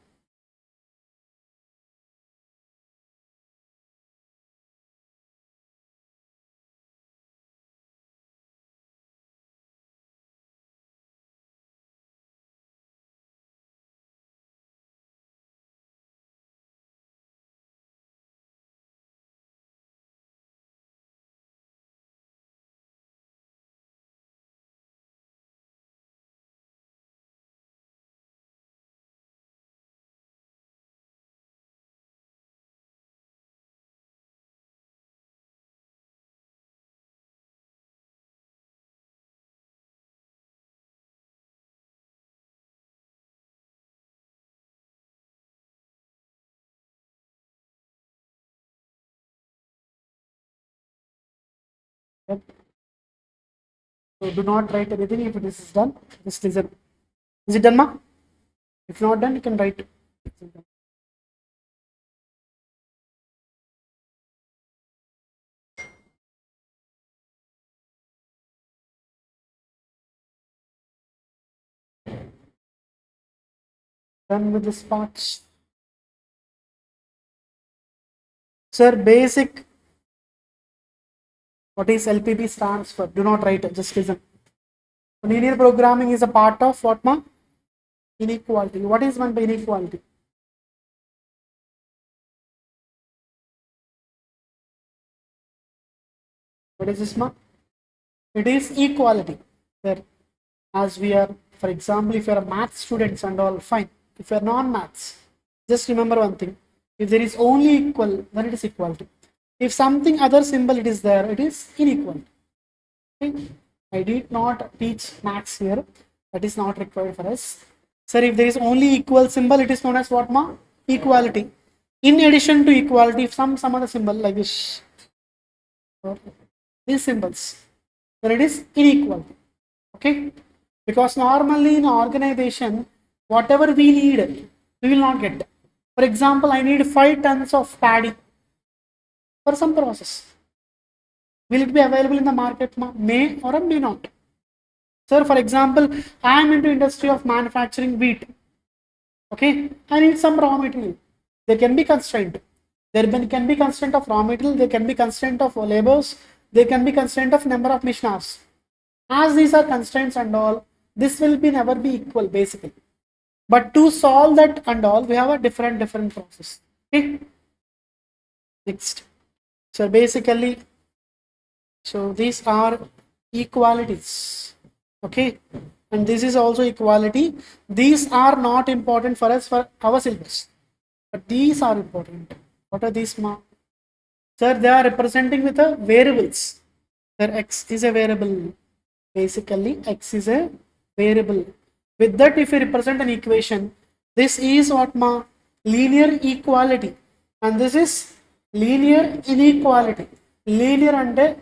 Yep. So do not write anything if this is done. Just listen. Is it done, ma? If not done, you can write. Done with this part. Sir, basic. What is LPP stands for? Do not write it. Just listen. Linear programming is a part of what, ma? Inequality. What is meant by inequality? What is this, ma? It is equality. There, as we are, for example, if you are a math students and all, fine. If you are non-maths, just remember one thing. If there is only equal, then it is equality. If something other symbol it is there, it is inequality. Okay? I did not teach maths here. That is not required for us. Sir, if there is only equal symbol, it is known as what, ma? Equality. In addition to equality, if some other symbol like this, these symbols, then it is inequality. Okay? Because normally in organization, whatever we need, we will not get. For example, I need 5 tons of paddy for some process. Will it be available in the market? May or may not. Sir, for example, I am into industry of manufacturing wheat. Okay, I need some raw material. There can be constraint. There can be constraint of raw material. There can be constraint of labors. There can be constraint of number of machine hours. As these are constraints and all, this will be never be equal basically. But to solve that and all, we have a different process. Okay. Next. So basically, so these are equalities. Okay. And this is also equality. These are not important for us for our syllabus. But these are important. What are these? Sir, they are representing with the variables. Sir, x is a variable. Basically, x is a variable. With that, if we represent an equation, this is what linear equality, and this is linear inequality. Linear and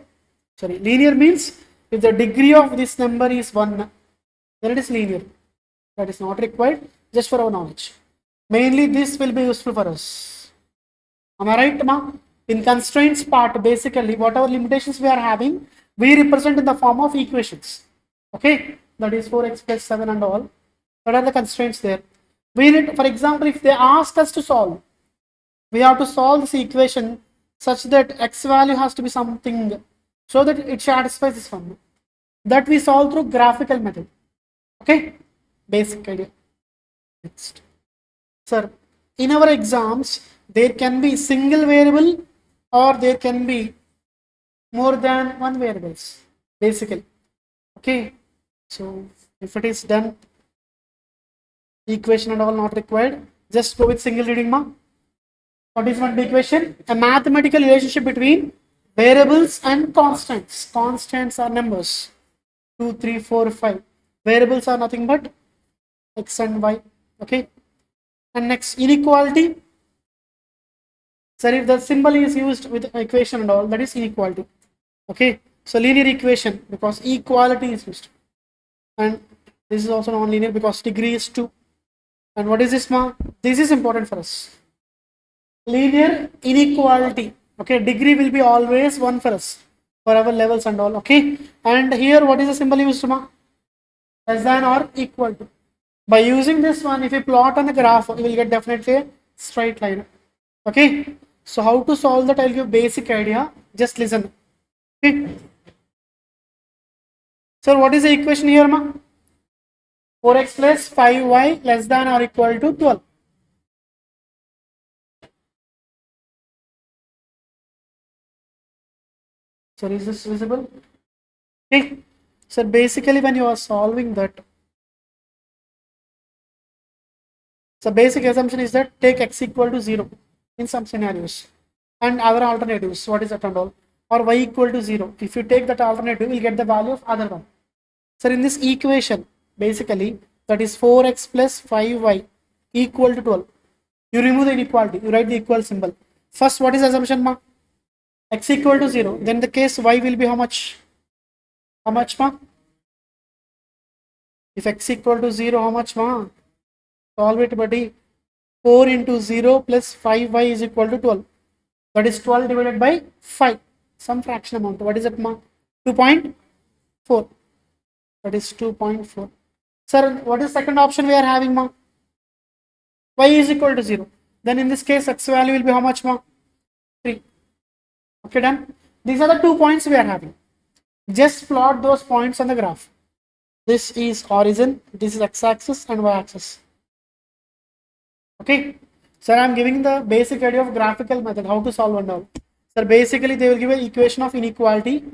linear means if the degree of this number is 1, then it is linear. That is not required, just for our knowledge. Mainly, this will be useful for us. Am I right, ma? In constraints part, basically, whatever limitations we are having, we represent in the form of equations. Okay, that is 4x plus 7 and all. What are the constraints there? We need, for example, if they ask us to solve, we have to solve this equation such that x value has to be something so that it satisfies this one. That we solve through graphical method. Okay, basic idea. Next, sir, in our exams, there can be single variable or there can be more than one variables, basically. Okay, so if it is done, equation and all not required, just go with single reading, ma. What is one equation? A mathematical relationship between variables and constants. Constants are numbers 2, 3, 4, 5. Variables are nothing but x and y. Okay, and next, inequality. So if the symbol is used with equation and all, that is inequality. Okay, so linear equation because equality is used, and this is also non-linear because degree is 2. And what is this, ma? This is important for us. Linear inequality. Okay, degree will be always 1 for us for our levels and all. Okay, and here what is the symbol used, ma? Less than or equal to. By using this one, if you plot on the graph, you will get definitely a straight line. Okay, so how to solve that? I'll give basic idea. Just listen. Okay. So what is the equation here, ma? 4x plus 5y less than or equal to 12. So is this visible? Okay. So basically when you are solving that, so basic assumption is that take x equal to 0 in some scenarios and other alternatives, what is that and all, or y equal to 0. If you take that alternative, you'll get the value of other one. So in this equation, basically that is 4x plus 5y equal to 12. You remove the inequality, you write the equal symbol. First, what is assumption, ma? X equal to 0. Then the case y will be how much? How much, ma? If x equal to 0, how much, ma? Solve it, buddy. 4 into 0 plus 5y is equal to 12. That is 12 divided by 5. Some fraction amount. What is it, ma? 2.4. That is 2.4. Sir, what is second option we are having, ma? Y is equal to 0. Then in this case, x value will be how much, ma? 3. Okay, done. These are the 2 points we are having. Just plot those points on the graph. This is origin, this is x-axis and y-axis. Okay. Sir, I am giving the basic idea of graphical method, how to solve and all. Sir, basically they will give an equation of inequality.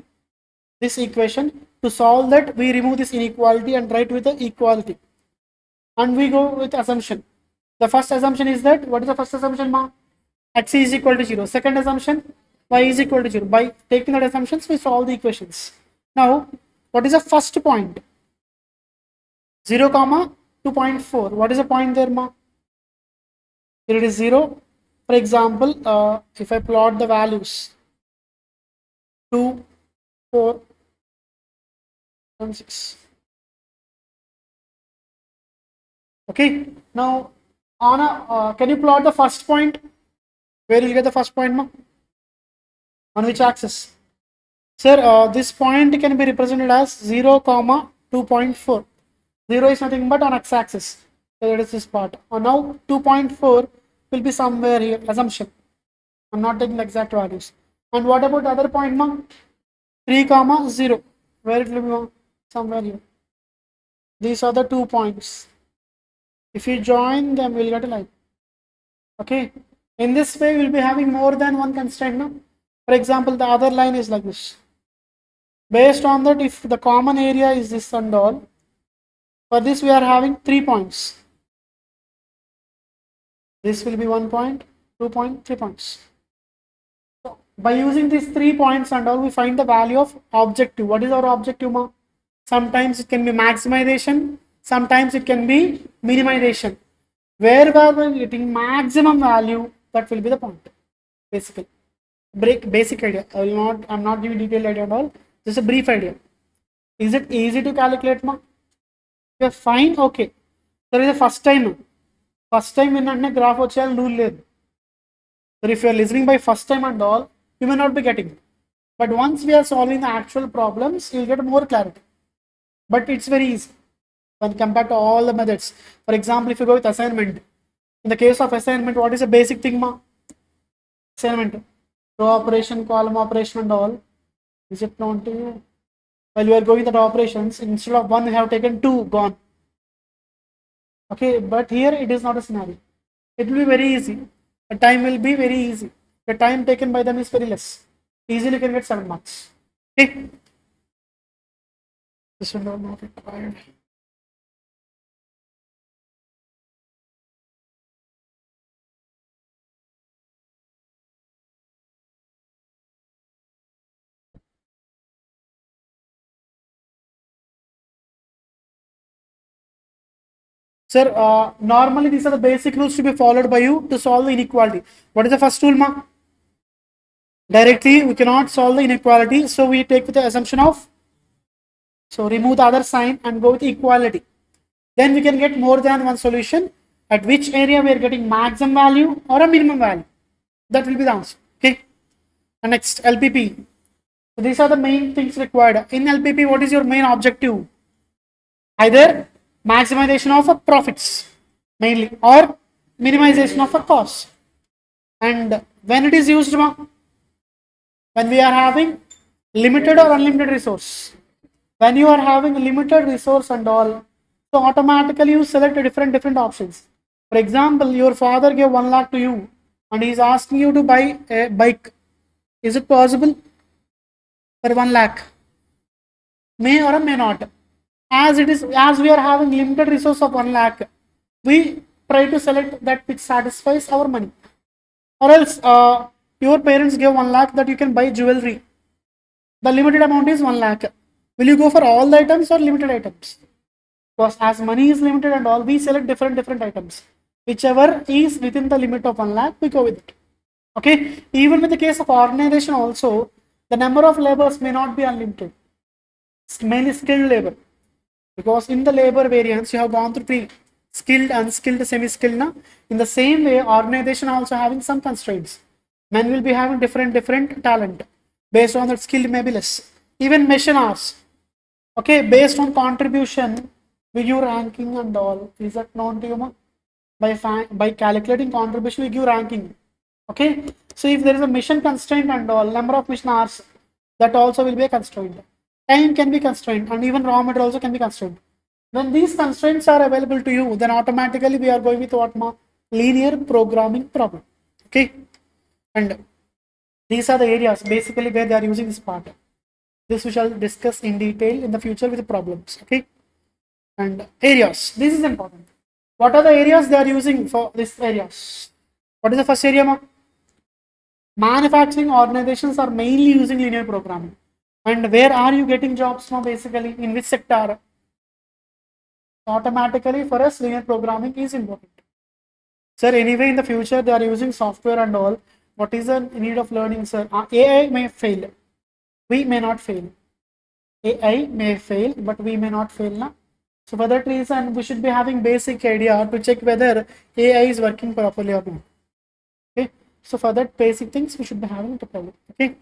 This equation, to solve that, we remove this inequality and write with the equality. And we go with assumption. The first assumption is that, what is the first assumption, ma? X is equal to 0. Second assumption, y is equal to 0. By taking that assumptions, we solve the equations. Now, what is the first point? 0, 2.4. What is the point there, ma? Here it is 0. For example, if I plot the values 2, 4, and 6. Okay. Now, on a can you plot the first point? Where will you get the first point, ma? On which axis? Sir, this point can be represented as 0, 2.4. 0 is nothing but on x-axis. So that is this part. Now 2.4 will be somewhere here. Assumption. I'm not taking the exact values. And what about the other point, ma? 3, 0. Where it will be, ma? somewhere here. These are the 2 points. If you join them, we'll get a line. Okay. In this way, we'll be having more than one constraint. No? For example, the other line is like this. Based on that, if the common area is this and all, for this we are having 3 points. This will be 1 point, 2 point, 3 points. So by using these 3 points and all, we find the value of objective. What is our objective, ma? Sometimes it can be maximization, sometimes it can be minimization. Where we are getting maximum value, that will be the point. Basically, basic idea. I'm not giving detailed idea at all. Just a brief idea. Is it easy to calculate, ma? You're fine, okay. There is a first time. First time in a graph ochal rule led. So if you are listening by first time and all, you may not be getting it. But once we are solving the actual problems, you'll get more clarity. But it's very easy when compared to all the methods. For example, if you go with assignment, in the case of assignment, what is the basic thing, ma? Assignment, row operation, column operation and all. Is it known to you? While you are going with the operations, instead of 1, you have taken 2, gone. Okay, but here it is not a scenario. It will be very easy. The time will be very easy. The time taken by them is very less. Easily you can get 7 marks. Okay. This will not required. Sir, normally these are the basic rules to be followed by you to solve the inequality. What is the first rule, ma? Directly, we cannot solve the inequality, so we take with the assumption of, so remove the other sign and go with equality. Then we can get more than one solution, at which area we are getting maximum value or a minimum value. That will be the answer. Okay. And next, LPP. So these are the main things required. In LPP, what is your main objective? Either maximization of profits mainly or minimization of a cost. And when it is used, when we are having limited or unlimited resource. When you are having limited resource and all, so automatically you select different options. For example, your father gave 1 lakh to you and he is asking you to buy a bike. Is it possible for 1 lakh? May or may not. As we are having limited resource of 1 lakh, we try to select that which satisfies our money. Or else your parents gave 1 lakh that you can buy jewelry. The limited amount is 1 lakh. Will you go for all the items or limited items? Because as money is limited and all, we select different items. Whichever is within the limit of 1 lakh, we go with it. Okay. Even with the case of organization also, the number of laborers may not be unlimited. It's mainly skilled labor. Because in the labor variance, you have gone through 3: skilled, unskilled, semi-skilled. Now, in the same way, organization also having some constraints. Men will be having different talent. Based on that, skill may be less. Even machine hours. Okay, based on contribution, we give ranking and all. Is that known to you? By calculating contribution, we give ranking. Okay, so if there is a mission constraint and all, number of mission hours, that also will be a constraint. Time can be constrained, and even raw material also can be constrained. When these constraints are available to you, then automatically we are going with what, ma? Linear programming problem. Okay, and these are the areas basically where they are using this part. This we shall discuss in detail in the future with the problems. Okay, and areas. This is important. What are the areas they are using for these areas? What is the first area, ma? Manufacturing organizations are mainly using linear programming. And where are you getting jobs now? Basically, in which sector? Automatically, for us, linear programming is important. Sir, anyway, in the future, they are using software and all. What is the need of learning, sir? AI may fail. We may not fail. AI may fail, but we may not fail. Na? So, for that reason, we should be having basic idea to check whether AI is working properly or not. Okay. So, for that basic things, we should be having the problem. Okay.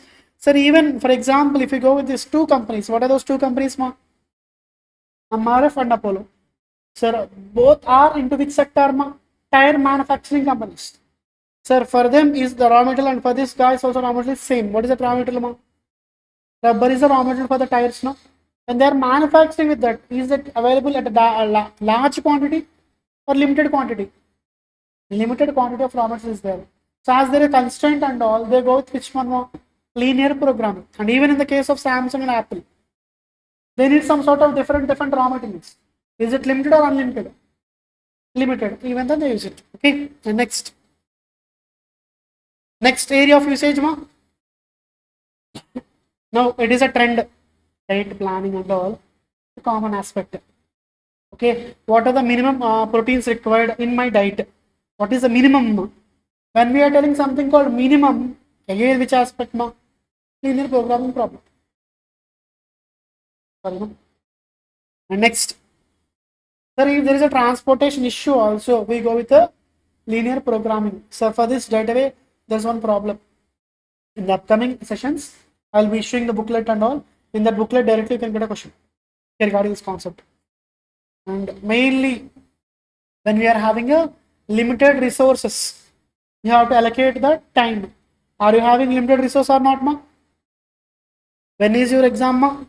Sir, even for example, if you go with these 2 companies, what are those 2 companies, ma? MRF and Apollo. Sir, both are into which sector, ma? Tire manufacturing companies. Sir, for them is the raw material, and for this guys also raw material is same. What is the raw material, ma? Rubber is the raw material for the tires, no? When they are manufacturing with that, is it available at a large quantity or limited quantity? Limited quantity of raw material is there. So as there is a constraint and all, they go with which one more? Linear programming. And even in the case of Samsung and Apple, they need some sort of different raw materials. Is it limited or unlimited? Limited. Even then they use it. Okay. And next area of usage, ma. Now it is a trend, diet planning and all, a common aspect. Okay, what are the minimum proteins required in my diet? What is the minimum? When we are telling something called minimum, again which aspect, ma? Linear programming problem. Sorry, ma. And next, sir, if there is a transportation issue also, we go with the linear programming. So for this database, there's one problem. In the upcoming sessions, I'll be issuing the booklet and all. In that booklet, directly you can get a question regarding this concept. And mainly, when we are having a limited resources, you have to allocate the time. Are you having limited resource or not, ma? When is your exam, ma?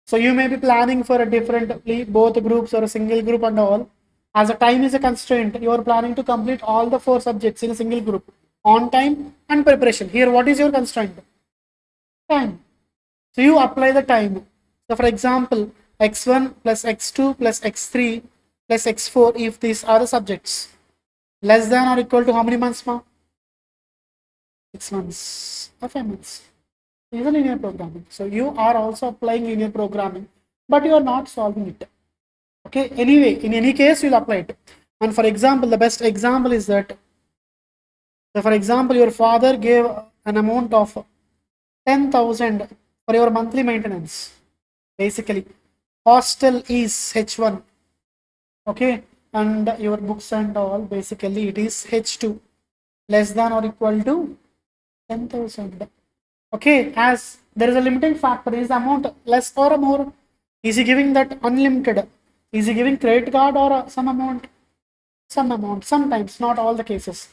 So you may be planning for a differently, both groups or a single group and all. As a time is a constraint, you are planning to complete all the 4 subjects in a single group on time and preparation. Here, what is your constraint? Time. So you apply the time. So for example, x1 plus x2 plus x3 plus x4, if these are the subjects, less than or equal to how many months, ma? 6 months or 5 months. This is a linear programming. So you are also applying linear programming, but you are not solving it. Okay, anyway, in any case, you'll apply it. And for example, the best example is that, so for example, your father gave an amount of 10,000 for your monthly maintenance. Basically, hostel is H1. Okay, and your books and all, basically it is H2, less than or equal to 10,000. Okay, as there is a limiting factor, is the amount less or more? Is he giving that unlimited? Is he giving credit card or some amount? Some amount, sometimes, not all the cases.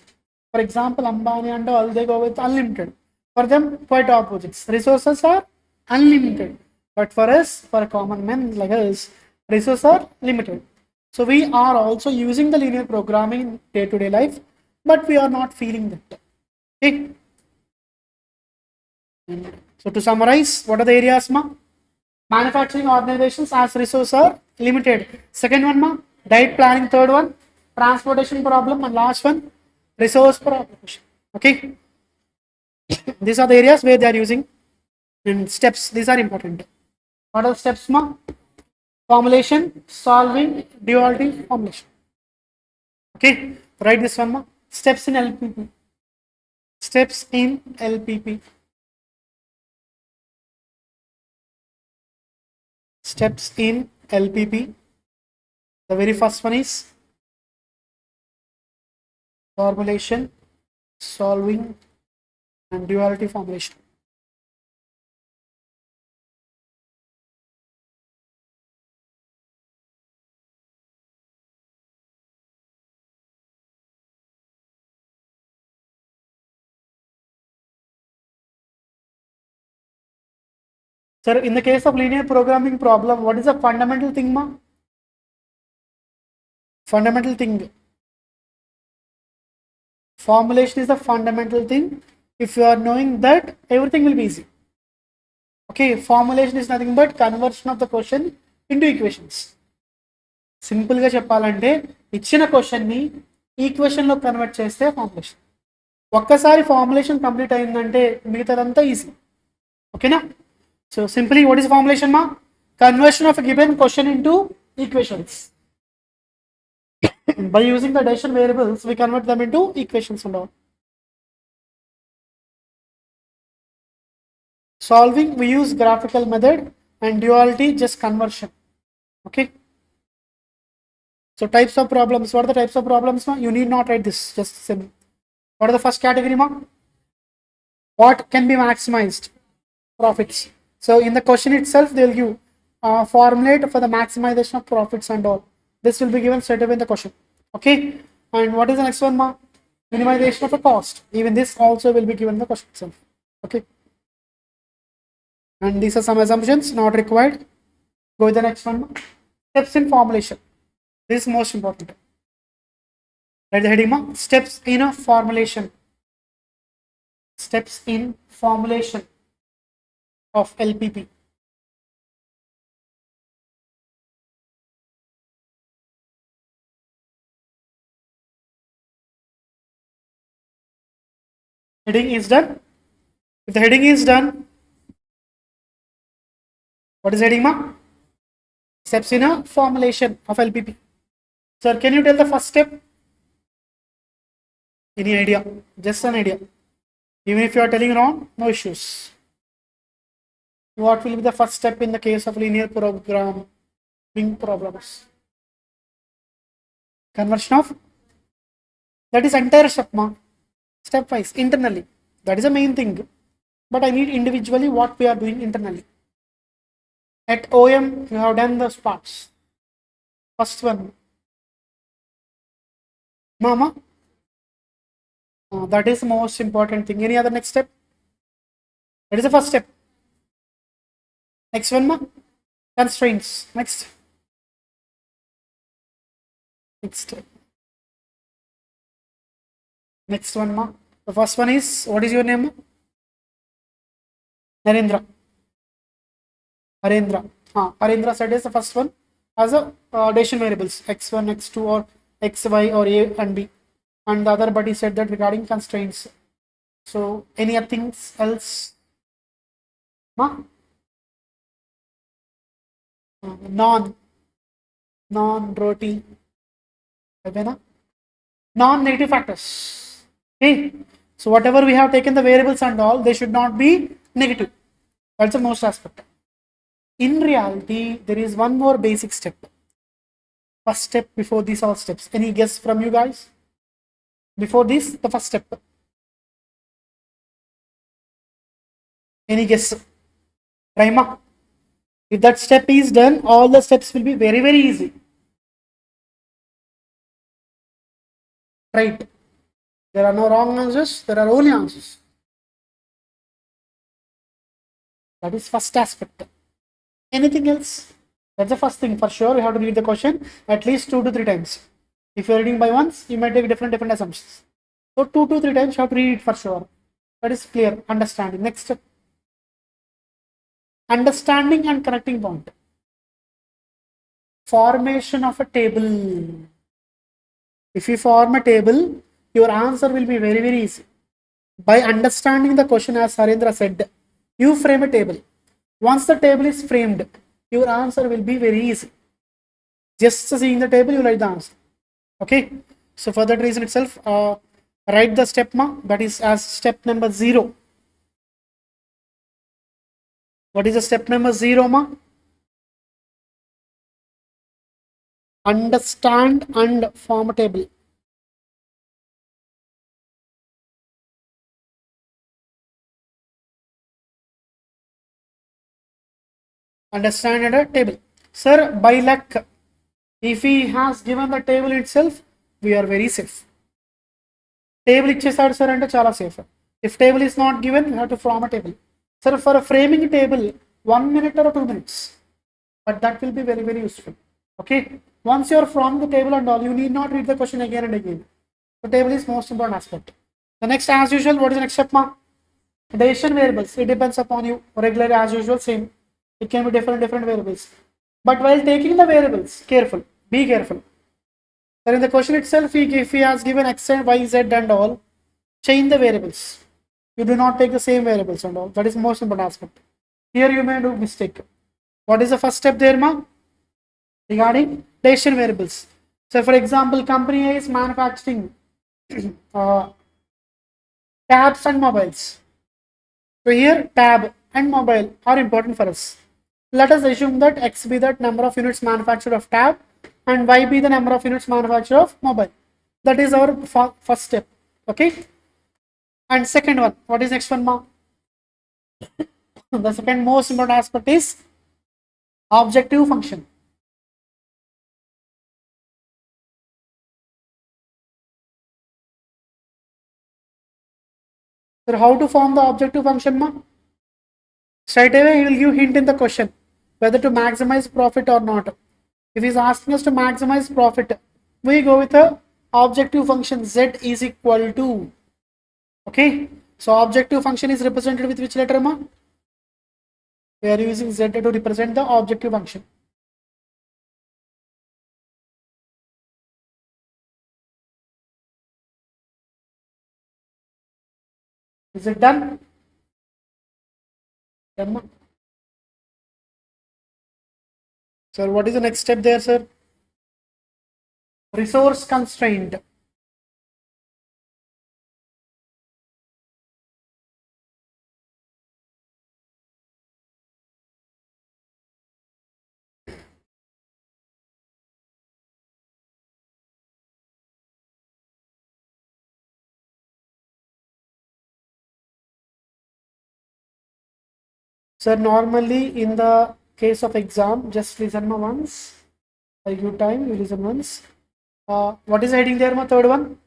For example, Ambani and all, they go with unlimited. For them, quite opposites. Resources are unlimited. But for us, for common men like us, resources are limited. So we are also using the linear programming in day-to-day life, but we are not feeling that. Okay. So to summarize, what are the areas, ma? Manufacturing organizations as resources are limited. Second one, ma, diet planning. Third one, transportation problem. And last one, resource problem. Okay. These are the areas where they are using. And steps, these are important. What are the steps, ma? Formulation, solving, duality, formulation. Okay, write this one, ma. Steps in LPP. Steps in LPP. Steps in LPP. The very first one is formulation, solving, and duality formulation. Sir, in the case of linear programming problem, what is the fundamental thing, ma? Fundamental thing. Formulation is the fundamental thing. If you are knowing that, everything will be easy. Okay, formulation is nothing but conversion of the question into equations. Simple గా చెప్పాలంటే ఇచ్చిన question ని equation లో convert చేస్తే formulation. ఒక్కసారి formulation complete అయిందంటే మిగతాదంతా easy. ఓకేనా? So simply what is formulation, మా? Conversion of given question into equations. By using the decision variables, we convert them into equations and all. Solving, we use graphical method, and duality, just conversion. Okay. So types of problems. What are the types of problems, ma? You need not write this. Just simple. What are the first category, ma? What can be maximized? Profits. So in the question itself, they will give formulate for the maximization of profits and all. This will be given straight away in the question. Okay. And what is the next one, ma? Minimization of the cost. Even this also will be given in the question itself. Okay. And these are some assumptions not required. Go with the next one. Steps in formulation. This is most important. Write the heading ma. Steps in a formulation. Steps in formulation of LPP. Heading is done. If the heading is done, what is heading ma? Steps in a formulation of LPP. Sir, can you tell the first step? Any idea? Just an idea. Even if you are telling wrong, no issues. What will be the first step in the case of linear programming problems? Conversion of, that is entire step ma. Stepwise internally. That is the main thing. But I need individually what we are doing internally. At OM, you have done those parts. First one. Mama. That is the most important thing. Any other next step? That is the first step. Next one, ma. Constraints. Next. Next. Next one, ma. The first one is, what is your name, ma? Narendra. Arendra. Arendra said is the first one as a decision variables x1, x2, or xy, or a and b. And the other buddy said that regarding constraints. So, anything else? Ma? Non-roti. Non-negative factors. Okay. So, whatever we have taken the variables and all, they should not be negative. That's the most aspect. In reality, there is one more basic step. First step before these all steps. Any guess from you guys? Before this, the first step. Any guess? Raima? If that step is done, all the steps will be very, very easy. Right? There are no wrong answers, there are only answers. That is first aspect. Anything else? That's the first thing. For sure, you have to read the question at least 2 to 3 times. If you're reading by once, you might take different assumptions. So 2 to 3 times you have to read it for sure. That is clear. Understanding. Next, understanding and connecting point. Formation of a table. If you form a table, your answer will be very, very easy. By understanding the question, as Harendra said, you frame a table. Once the table is framed, your answer will be very easy. Just seeing the table, you write the answer. Okay. So for that reason itself, write the step ma, that is as step number 0. What is the step number 0 ma? Understand and form a table. Understand a table. Sir, by luck, if he has given the table itself, we are very safe. Table ఇచ్చేసాడు sir అంటే చాలా safe. If table is not given, you have to form a table. Sir, for a framing table, 1 minute or 2 minutes, but that will be very, very useful. Okay. Once you are from the table and all, you need not read the question again and again. The table is most important aspect. The next, as usual, what is the next step ma? Decision variables. It depends upon you. Regular as usual, same. It can be different variables. But while taking the variables, careful. Be careful. So in the question itself, if he has given x and y, z and all, change the variables. You do not take the same variables and all. That is most important aspect. Here you may do mistake. What is the first step there, ma? Regarding decision variables. So for example, company A is manufacturing tabs and mobiles. So here tab and mobile are important for us. Let us assume that x be the number of units manufactured of tab and y be the number of units manufactured of mobile. That is our first step. Okay. And second one, what is next one ma? The second most important aspect is objective function. So how to form the objective function ma? Straight away, he will give hint in the question whether to maximize profit or not. If he's asking us to maximize profit, we go with a objective function z is equal to. Okay, so objective function is represented with which letter, ma? We are using z to represent the objective function. Is it done? Done, ma? Sir, what is the next step there, sir? Resource constraint. Sir, normally in the case of exam, just listen once. I give time, you listen once. What is heading there, my third one?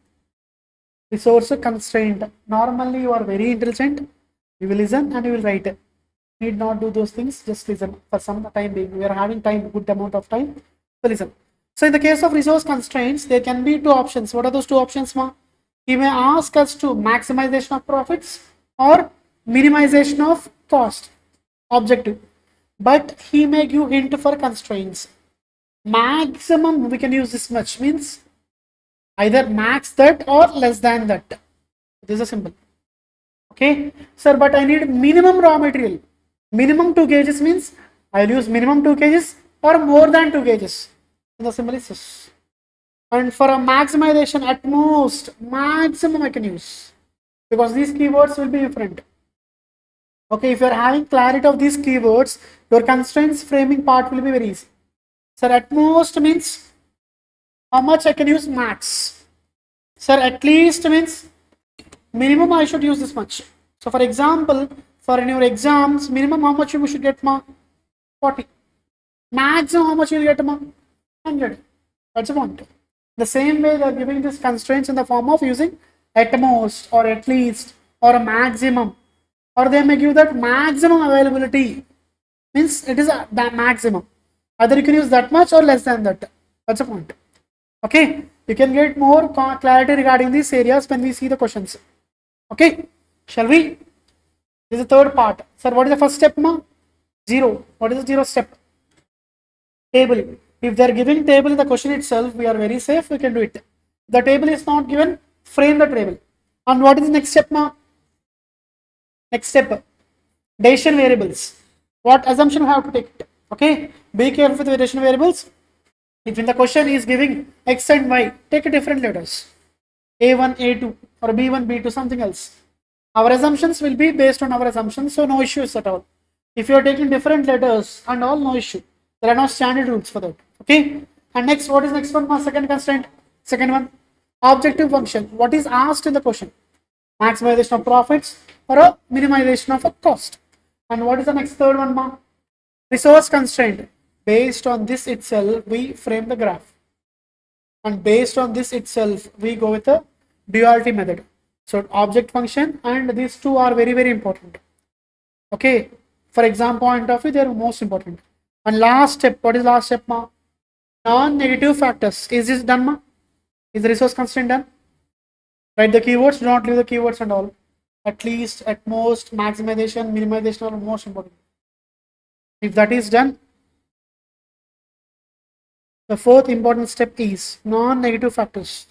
Resource constraint. Normally, you are very intelligent. You will listen and you will write. Need not do those things. Just listen for some time being. We are having time, good amount of time. So listen. So in the case of resource constraints, there can be two options. What are those two options, ma? He may ask us to maximization of profits or minimization of cost. Objective. But he may give hint for constraints. Maximum we can use this much means either max that or less than that. This is simple. Okay, sir, but I need minimum raw material. Minimum 2 kgs means I'll use minimum 2 kgs or more than 2 kgs. The symbol is this. And for a maximization, at most, maximum I can use because these keywords will be different. Okay, if you are having clarity of these keywords, your constraints framing part will be very easy. Sir, at most means how much I can use max. Sir, at least means minimum I should use this much. So for example, for in your exams, minimum how much you should get, ma? 40. Maximum how much you will get, ma? 100. That's the point. The same way they are giving these constraints in the form of using at most or at least or a maximum, or they may give that maximum availability means it is the maximum. Either you can use that much or less than that. That's the point. Okay, you can get more clarity regarding these areas when we see the questions. Okay, shall we? This is the third part. Sir, what is the first step, ma? 0. What is the 0 step? Table. If they are giving table in the question itself, we are very safe, we can do it. The table is not given, frame the table. And what is the next step, ma? Next step, decision variables. What assumption we have to take it? Okay, be careful with the decision variables. If in the question is giving x and y, take a different letters. A1, A2 or B1, B2, something else. Our assumptions will be based on our assumptions, so no issues at all. If you are taking different letters and all, no issue. There are no standard rules for that. Okay. And next, what is next one? Second constraint. Second one, objective function. What is asked in the question? Maximization of profits or a minimization of a cost. And what is the next third one, ma? Resource constraint. Based on this itself, we frame the graph. And based on this itself, we go with a duality method. So object function and these two are very, very important. Okay. For exam point of view, they are most important. And last step, what is last step, ma? Non-negative factors. Is this done, ma? Is the resource constraint done? Write the keywords, do not leave the keywords and all. At least, at most, maximization, minimization are most important. If that is done, the fourth important step is non-negative factors.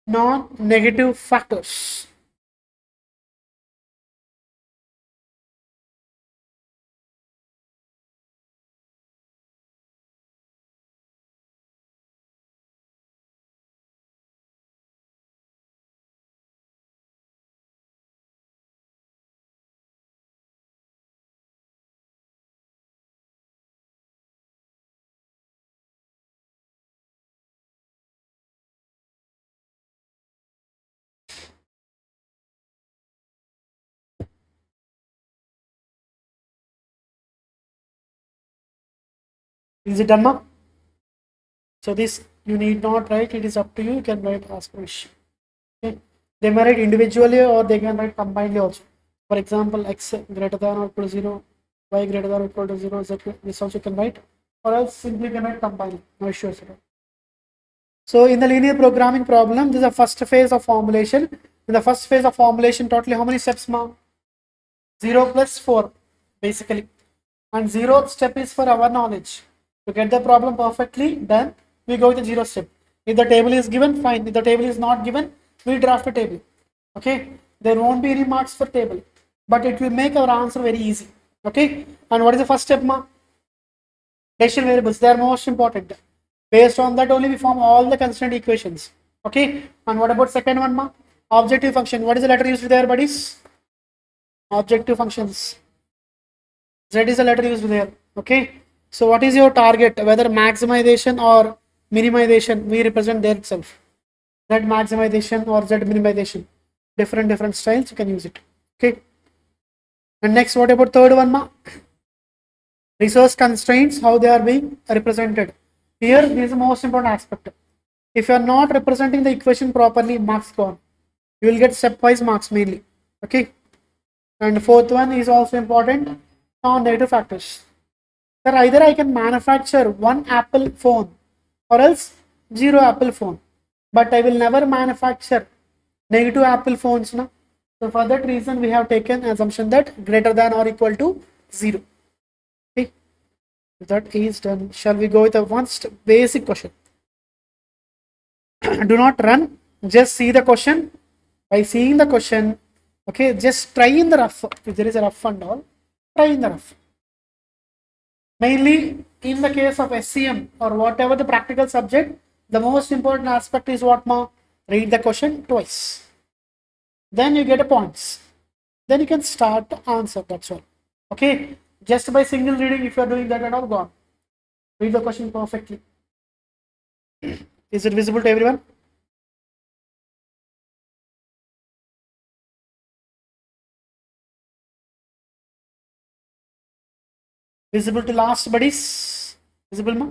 Non-negative factors. Is it done, ma? So this you need not write, it is up to you, you can write as per wish. Okay. They may write individually or they can write combinedly also. For example, x greater than or equal to 0, y greater than or equal to 0, z, this also can write, or else simply can write combined. No issues at all. So in the linear programming problem, this is the first phase of formulation. In the first phase of formulation, totally how many steps, ma? 0 plus 4, basically. And 0th step is for our knowledge. To get the problem perfectly done, we go with the 0 step. If the table is given, fine. If the table is not given, we draft a table. Okay, there won't be any marks for table, but it will make our answer very easy. Okay, and what is the first step, ma? Decision variables, they are most important. Based on that only we form all the constraint equations. Okay, and what about second one, ma? Objective function. What is the letter used there, buddies? Objective functions. Z is the letter used there. Okay, so what is your target? Whether maximization or minimization, we represent there itself. Z maximization or Z minimization. Different styles, you can use it. Okay, and next, what about third one, ma? Resource constraints, how they are being represented. Here, this is the most important aspect. If you are not representing the equation properly, marks gone. You will get stepwise marks mainly. Okay, and fourth one is also important, non-negative factors. Sir, either I can manufacture one Apple phone or else 0 Apple phone, but I will never manufacture negative Apple phones. No? So for that reason, we have taken assumption that greater than or equal to 0. Okay, if that is done, shall we go with the first basic question? Do not run, just see the question. By seeing the question, okay, just try in the rough. If there is a rough and all, try in the rough. Mainly in the case of SCM or whatever the practical subject, the most important aspect is what, ma? Read the question twice. Then you get a points. Then you can start to answer. That's all. Okay. Just by single reading, if you are doing that and all, gone. Read the question perfectly. Is it visible to everyone? Visible to last, buddies? Visible, ma?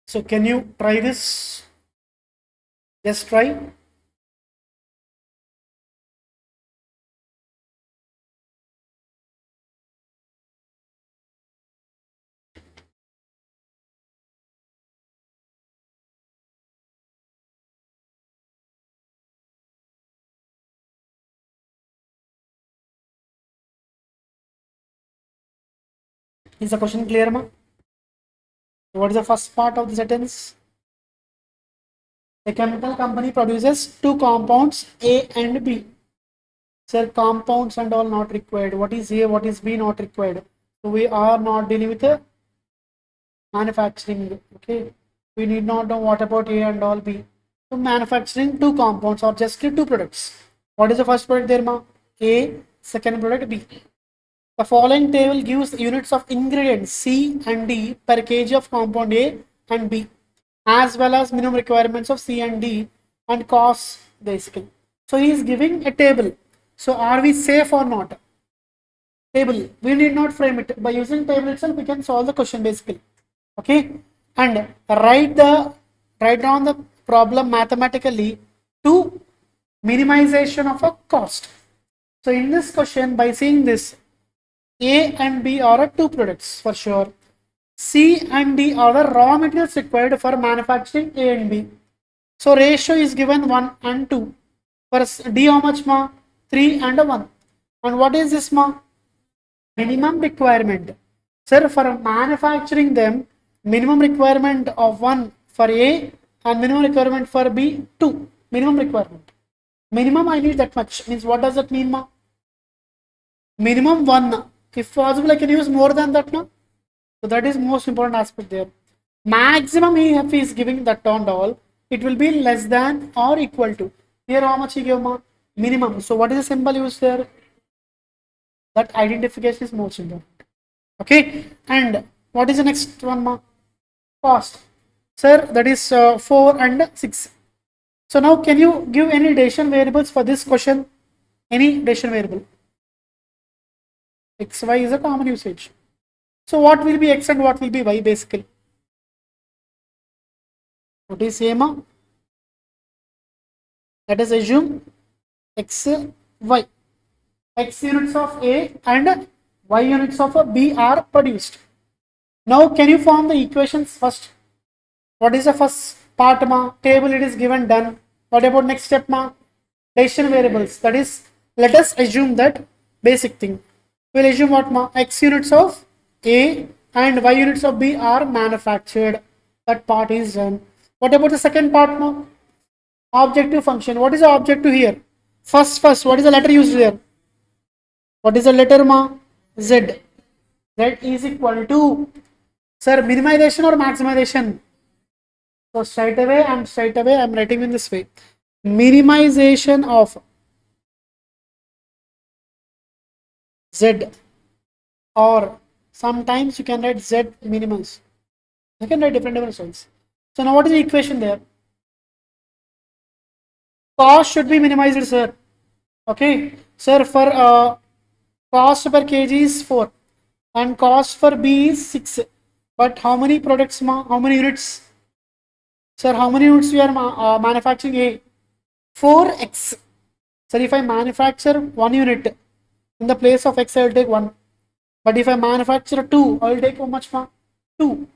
So can you try this? Just try. Is the question clear, ma? What is the first part of the sentence? A chemical company produces two compounds A and B. Sir, compounds and all not required. What is A, what is B not required? So we are not dealing with the manufacturing. Okay, we need not know what about A and all B. So manufacturing two compounds or just two products. What is the first product there, ma? A, second product B. The following table gives units of ingredients C and D per kg of compound A and B, as well as minimum requirements of C and D and costs basically. So he is giving a table. So are we safe or not? Table. We need not frame it. By using table itself, we can solve the question basically. Okay, and write down the problem mathematically to minimization of a cost. So in this question, by seeing this, A and B are two products for sure. C and D are the raw materials required for manufacturing A and B. So ratio is given 1 and 2. For D how much, ma? 3 and 1. And what is this, ma? Minimum requirement. Sir, for manufacturing them, minimum requirement of 1 for A and minimum requirement for B 2. Minimum requirement. Minimum I need that much. Means what does that mean, ma? Minimum 1. If possible, I can use more than that, no? So that is most important aspect there. Maximum if he is giving that and all, it will be less than or equal to. Here how much he gave, ma? Minimum. So what is the symbol used there? That identification is most important. Okay. And what is the next one, ma? Cost. Sir, that is 4 and 6. So now can you give any decision variables for this question? any decision variable. X, Y is a common usage. So what will be X and what will be Y basically? What is CMA? Let us assume X, Y. X units of A and Y units of B are produced. Now can you form the equations first? What is the first part ma? Table it is given done. What about next step ma? Decision variables. That is, let us assume that basic thing. We'll assume what ma? X units of A and Y units of B are manufactured. That part is done. What about the second part ma? Objective function. What is the objective here? First, what is the letter used here? What is the letter ma? Z. Z is equal to, sir, minimization or maximization? So straight away I'm writing in this way. Minimization of Z, or sometimes you can write Z minimums. You can write different styles. So now what is the equation there? Cost should be minimized, sir. Okay, sir, for cost per kg is 4 and cost for B is 6. But how many products, how many units? Sir, how many units we are manufacturing A? 4x. Sir, if I manufacture 1 unit, in the place of X, I will take 1. But if I manufacture 2, I will take how much? 2.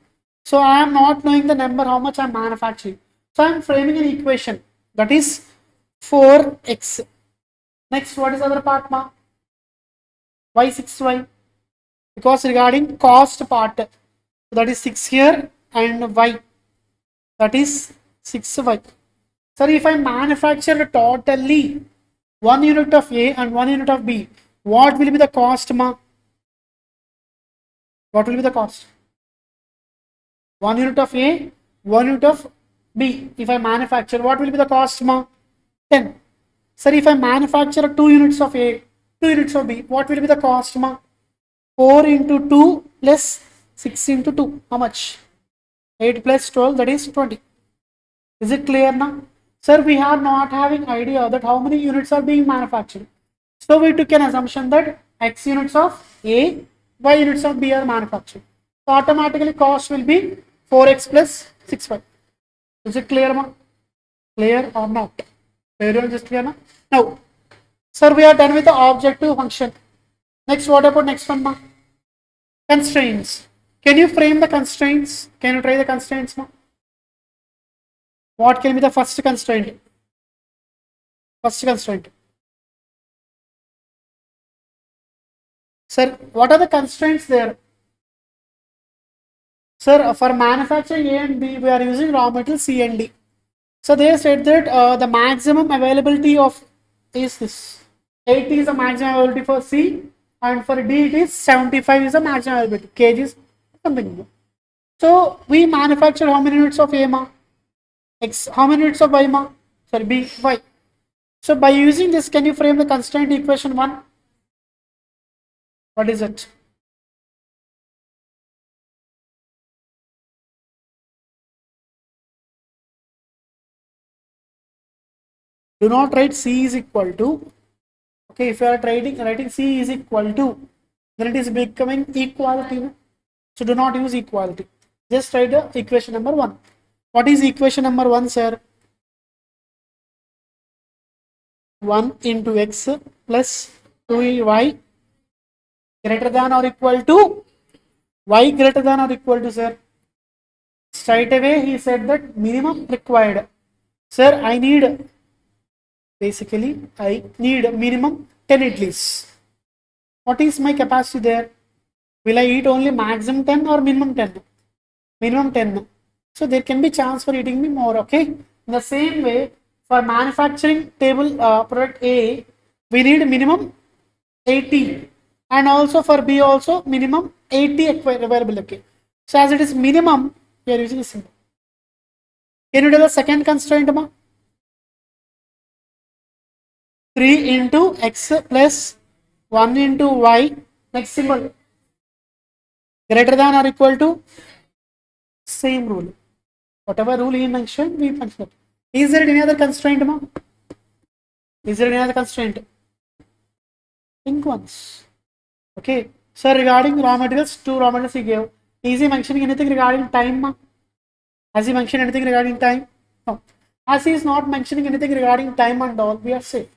So I am not knowing the number, how much I am manufacturing. So I am framing an equation. That is 4x. Next, what is the other part? Y 6y. Because regarding cost part, that is 6 here and y. That is 6y. Sir, if I manufacture totally 1 unit of A and 1 unit of B, what will be the cost ma? What will be the cost? 1 unit of A, 1 unit of B. If I manufacture, what will be the cost ma? 10. Sir, if I manufacture 2 units of A, 2 units of B, what will be the cost ma? 4 into 2 plus 6 into 2. How much? 8 plus 12, that is 20. Is it clear now? Sir, we are not having idea that how many units are being manufactured. So we took an assumption that X units of A, Y units of B are manufactured. So automatically cost will be 4x plus 6y. Is it clear ma? Clear or not? Clear or just clear na? Now, sir, we are done with the objective function. Next, what about next one ma? Constraints. Can you frame the constraints? Can you try the constraints ma? What can be the first constraint? First constraint. Sir, what are the constraints there? Sir, for manufacturing A and B, we are using raw material C and D. So they said that the maximum availability of is this. 80 is the maximum availability for C, and for D it is 75 is the maximum availability. Kg is something more. So we manufacture how many units of A ma? X. How many units of Y ma? Sorry, B, Y. So by using this, can you frame the constraint equation 1? What is it? Do not write C is equal to. Okay, if you are writing C is equal to, then it is becoming equality. So do not use equality. Just write the equation number 1. What is equation number 1, sir? 1 into x plus 2y greater than or equal to y greater than or equal to, sir. Straight away he said that minimum required. Sir, I need minimum 10 idlis. What is my capacity there? Will I eat only maximum 10 or minimum 10? Minimum 10. So there can be chance for eating me more, okay? In the same way, for manufacturing table product A, we need minimum 80. And also for B also minimum 80 available, okay? So as it is minimum, we are using a symbol. Can you do the second constraint, ma? 3 into x plus 1 into y, next symbol, greater than or equal to, same rule. Whatever rule he mentioned, we mentioned. Is there any other constraint, ma? Is there any other constraint? Think once. Okay. So regarding raw materials, two raw materials he gave. Is he mentioning anything regarding time? Ma? Has he mentioned anything regarding time? No. As he is not mentioning anything regarding time and all, we are safe.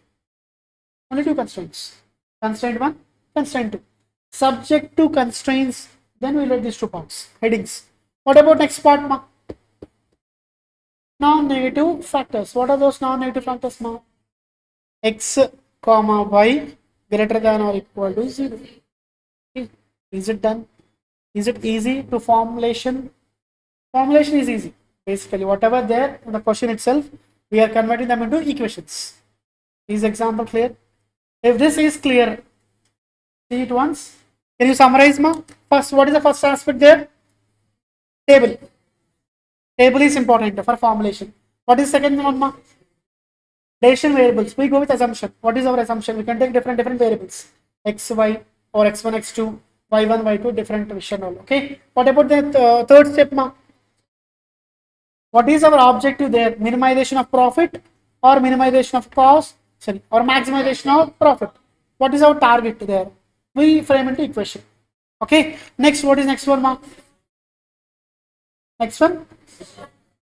Only two constraints. Constraint 1, constraint 2. Subject to constraints, then we'll let these two parts. Headings. What about next part, ma? Non-negative factors. What are those non-negative factors, ma? X, comma, y greater than or equal to 0. Okay. Is it done? Is it easy to formulation? Formulation is easy. Basically, whatever there in the question itself, we are converting them into equations. Is example clear? If this is clear, see it once. Can you summarize, ma? First, what is the first aspect there? Table. Table is important for formulation. What is second one, ma? Decision variables. We go with assumption. What is our assumption? We can take different variables. X, Y, or X1, X2, Y1, Y2, different vision all. Okay. What about the third step, ma? What is our objective there? Minimization of profit or minimization of cost? Sorry, or maximization of profit. What is our target there? We frame into equation. Okay. Next, what is next one, ma? Next one,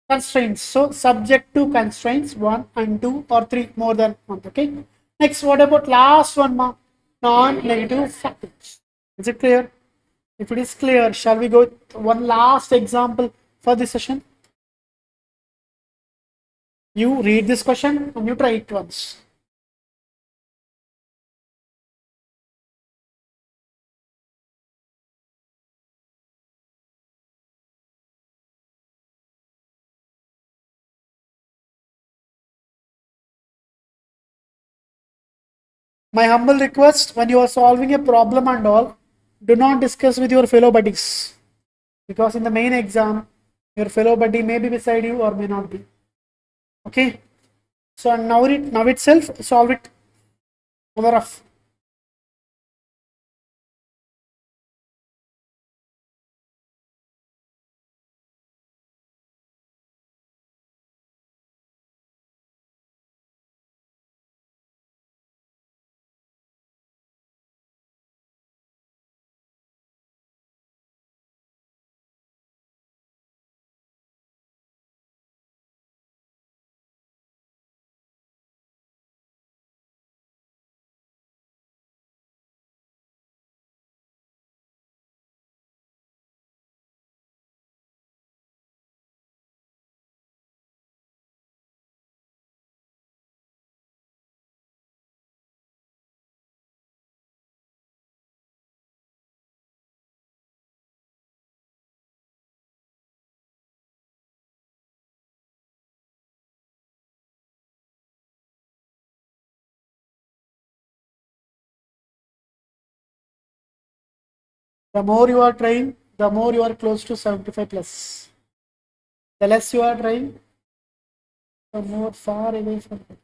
constraints. So subject to constraints 1 and 2 or 3 more than 1. Okay. Next, what about last one, ma? Non-negative factors. Is it clear? If it is clear, shall we go with one last example for this session? You read this question and you try it once. My humble request, when you are solving a problem and all, do not discuss with your fellow buddies. Because in the main exam, your fellow buddy may be beside you or may not be. Okay. So now itself, solve it over rough. The more you are trying, the more you are close to 75 plus. The less you are trying, the more far away from it.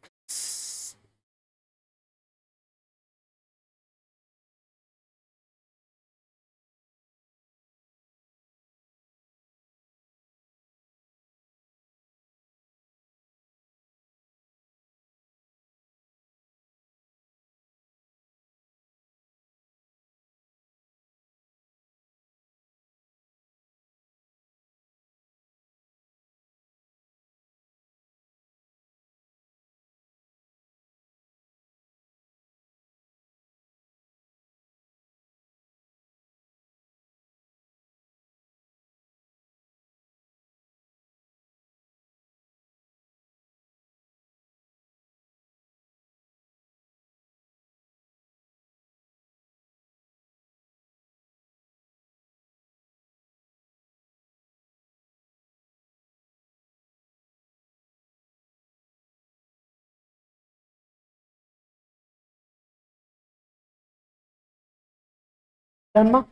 Done, ma?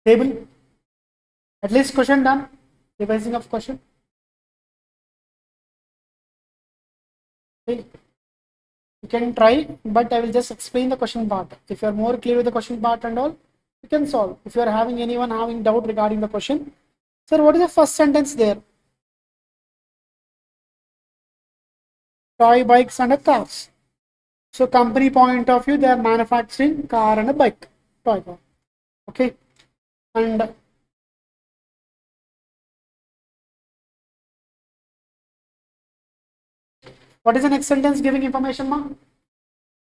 Table. At least question done. Revising of question. Okay. You can try, but I will just explain the question part. If you are more clear with the question part and all, you can solve. If you are having anyone having doubt regarding the question, sir, what is the first sentence there? Toy bikes and cars. So company point of view, they are manufacturing car and a bike, toy car. Okay, and what is the next sentence giving information, ma?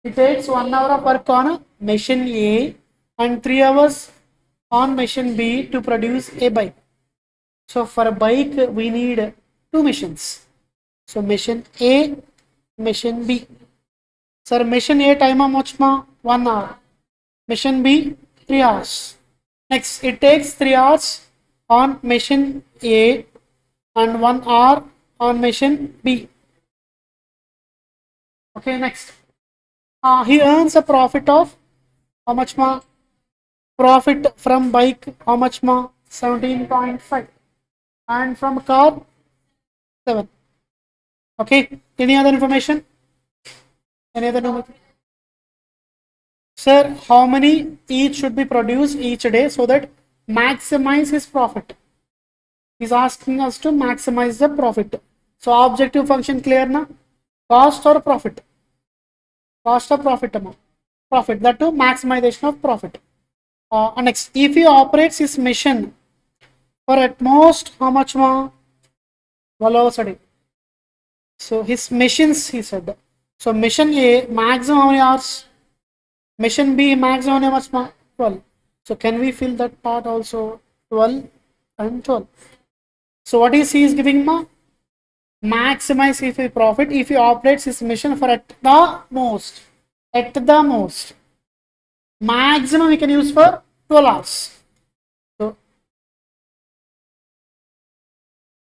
It takes 1 hour of work on machine A and 3 hours on machine B to produce a bike. So for a bike, we need two machines. So machine A, machine B. Sir, machine A time how much ma? 1 hour. Machine B, 3 hours. Next, it takes 3 hours on machine A and 1 hour on machine B. Okay, next. He earns a profit of how much ma? Profit from bike how much ma? 17.5. And from car 7. Okay, any other information? Any other number? Sir, how many each should be produced each day so that maximize his profit? He's asking us to maximize the profit. So objective function clear na? Cost or profit? Cost or profit amount? Profit, that to maximization of profit. Next, if he operates his machine for at most how much more? 12 hours a day. So his machines, he said. So machine A maximum how many hours? Machine B maximum how much more? 12. So can we fill that part also? 12 and 12. So what is he is giving ma? Maximize if he profit if he operates his machine for at the most. At the most. Maximum we can use for 12 hours. So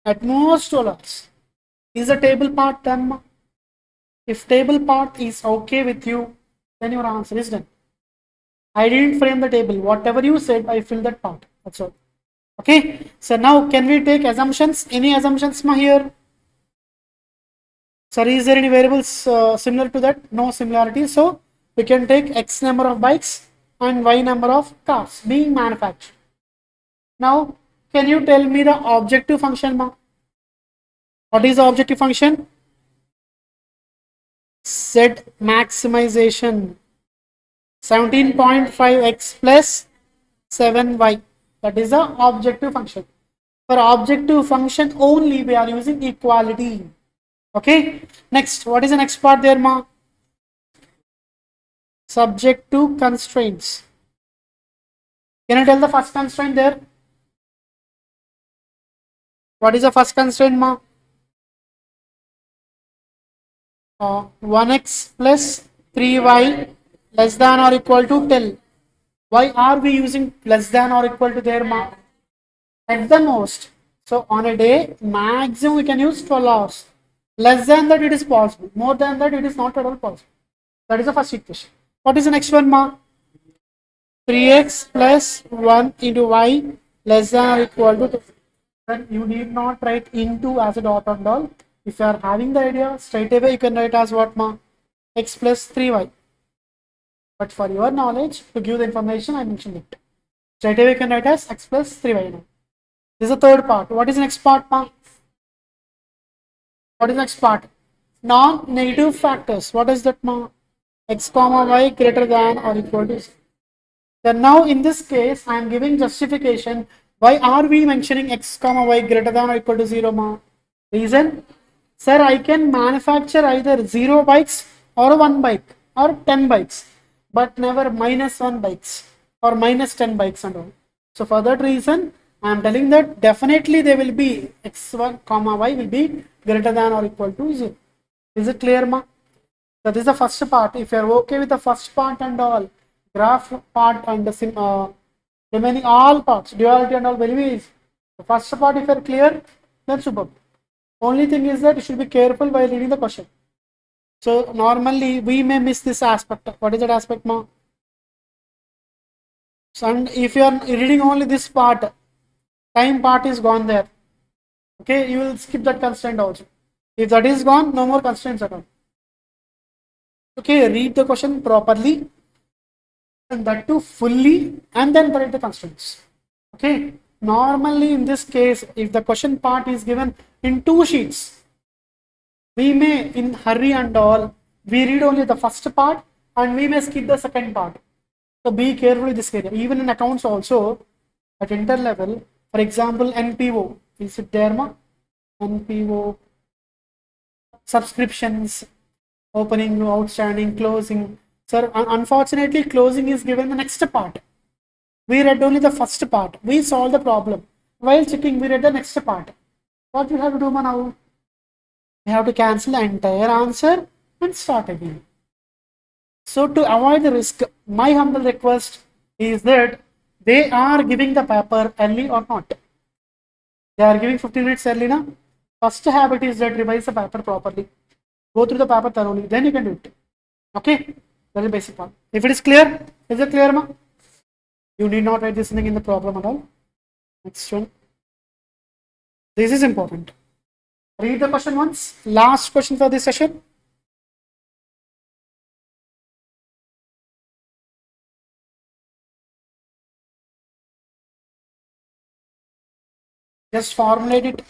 at most 12 hours. Is the table part done? If table part is okay with you, then your answer is done. I didn't frame the table. Whatever you said, I filled that part. That's all. Okay. So now can we take assumptions? Any assumptions ma here? Sir, is there any variables similar to that? No similarity. So we can take X number of bikes and Y number of cars being manufactured. Now, can you tell me the objective function ma? What is the objective function? Z maximization 17.5x plus 7y. That is the objective function. For objective function only we are using equality. Okay. Next, what is the next part there ma? Subject to constraints. Can you tell the first constraint there? What is the first constraint ma? 1x plus 3y less than or equal to 10. Why are we using less than or equal to there ma? At the most. So on a day, maximum we can use 12 hours. Less than that it is possible. More than that it is not at all possible. That is the first equation. What is the next one ma? 3x plus 1 into y less than or equal to 2. Then you need not write into as a dot and all. If you are having the idea, straight away you can write as what ma? X plus 3y. But for your knowledge, to give the information, I mentioned it. Straight away you can write as x plus 3y now. This is the third part. What is the next part ma? What is the next part? Non-negative factors. What is that ma? X comma y greater than or equal to 0. Then now in this case, I am giving justification. Why are we mentioning x comma y greater than or equal to 0 ma? Reason? Sir, I can manufacture either 0 bikes or 1 bike or 10 bikes, but never minus 1 bikes or minus 10 bikes and all. So for that reason, I am telling that definitely they will be x1 comma y will be greater than or equal to 0. Is it clear ma? So this is the first part. If you are okay with the first part and all, graph part and the remaining all parts, duality and all very easy. The first part if you are clear, then superb. Only thing is that you should be careful while reading the question. So normally we may miss this aspect. What is that aspect ma? So, and if you are reading only this part, time part is gone there. Okay, you will skip that constraint also. If that is gone, no more constraints at all. Okay, read the question properly and that too fully and then write the constraints. Okay, normally in this case, if the question part is given in 2 sheets, we may in hurry and all we read only the first part and we may skip the second part. So be careful with this area. Even in accounts also, at inter level, for example, NPO, is it there, ma? NPO, subscriptions, opening, outstanding, closing. Sir, unfortunately, closing is given the next part. We read only the first part. We solved the problem. While checking, we read the next part. What we have to do now? We have to cancel the entire answer and start again. So to avoid the risk, my humble request is that they are giving the paper early or not. They are giving 15 minutes early now. First habit is that revise the paper properly. Go through the paper thoroughly, then you can do it. Okay? That is the basic part. If it is clear, is it clear, ma? You need not write this thing in the problem at all. Next one. This is important. Read the question once. Last question for this session. Just formulate it.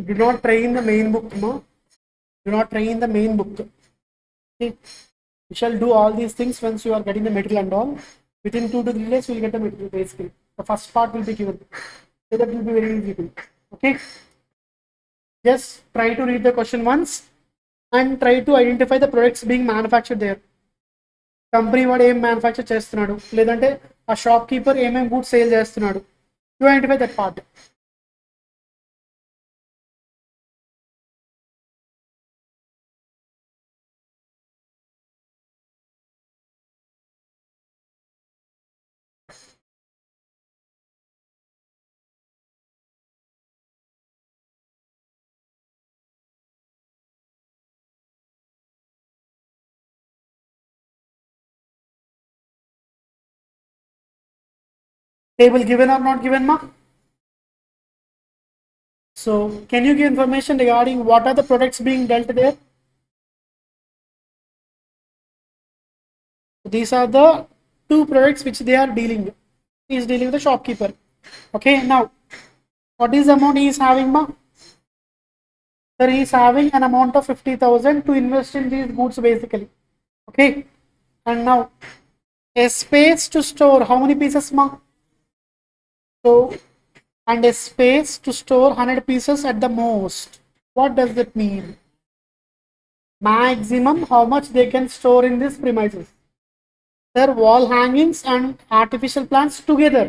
Do not try in the main book, no? Do not try in the main book. Okay? You shall do all these things once you are getting the material and all. Within 2 to 3 days, you will get the material basically. The first part will be given. So that will be very easy to. Okay? Just try to read the question once and try to identify the products being manufactured there. Company వాడు ఏం manufacture చేస్తున్నాడు లేదంటే ఆ shop keeper ఏమేమి goods sale చేస్తున్నాడు you identify that part. Table given or not given, ma? So can you give information regarding what are the products being dealt there? These are the 2 products which they are dealing with. He is dealing with the shopkeeper. Okay, now what is the amount he is having, ma? Sir, he is having an amount of 50,000 to invest in these goods basically. Okay, and now a space to store how many pieces, ma? So, and a space to store 100 pieces at the most. What does that mean? Maximum how much they can store in this premises. Their wall hangings and artificial plants together.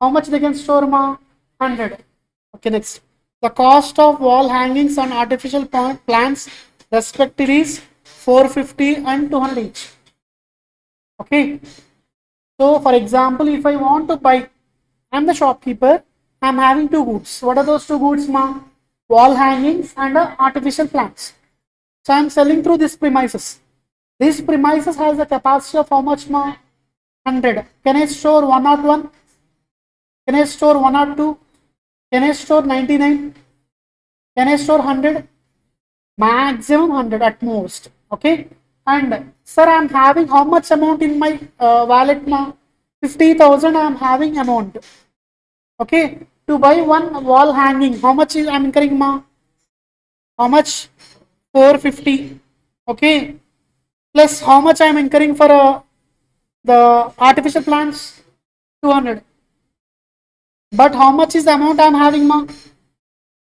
How much they can store, ma? 100. Okay, next. The cost of wall hangings and artificial plants respectively is 450 and 200 each. Okay. So, for example, if I want to buy, I'm the shopkeeper, I'm having 2 goods. What are those 2 goods, ma? Wall hangings and artificial plants. So I'm selling through this premises. This premises has a capacity of how much, ma? 100. Can I store 101? Can I store 102? Can I store 99? Can I store 100? Maximum 100 at most. Okay. And sir, I'm having how much amount in my wallet, ma? 50,000 I am having amount. Okay, to buy one wall hanging, how much is I'm incurring, ma? How much? 450. Okay, plus how much I'm incurring for the artificial plants? 200. But how much is the amount I'm having, ma?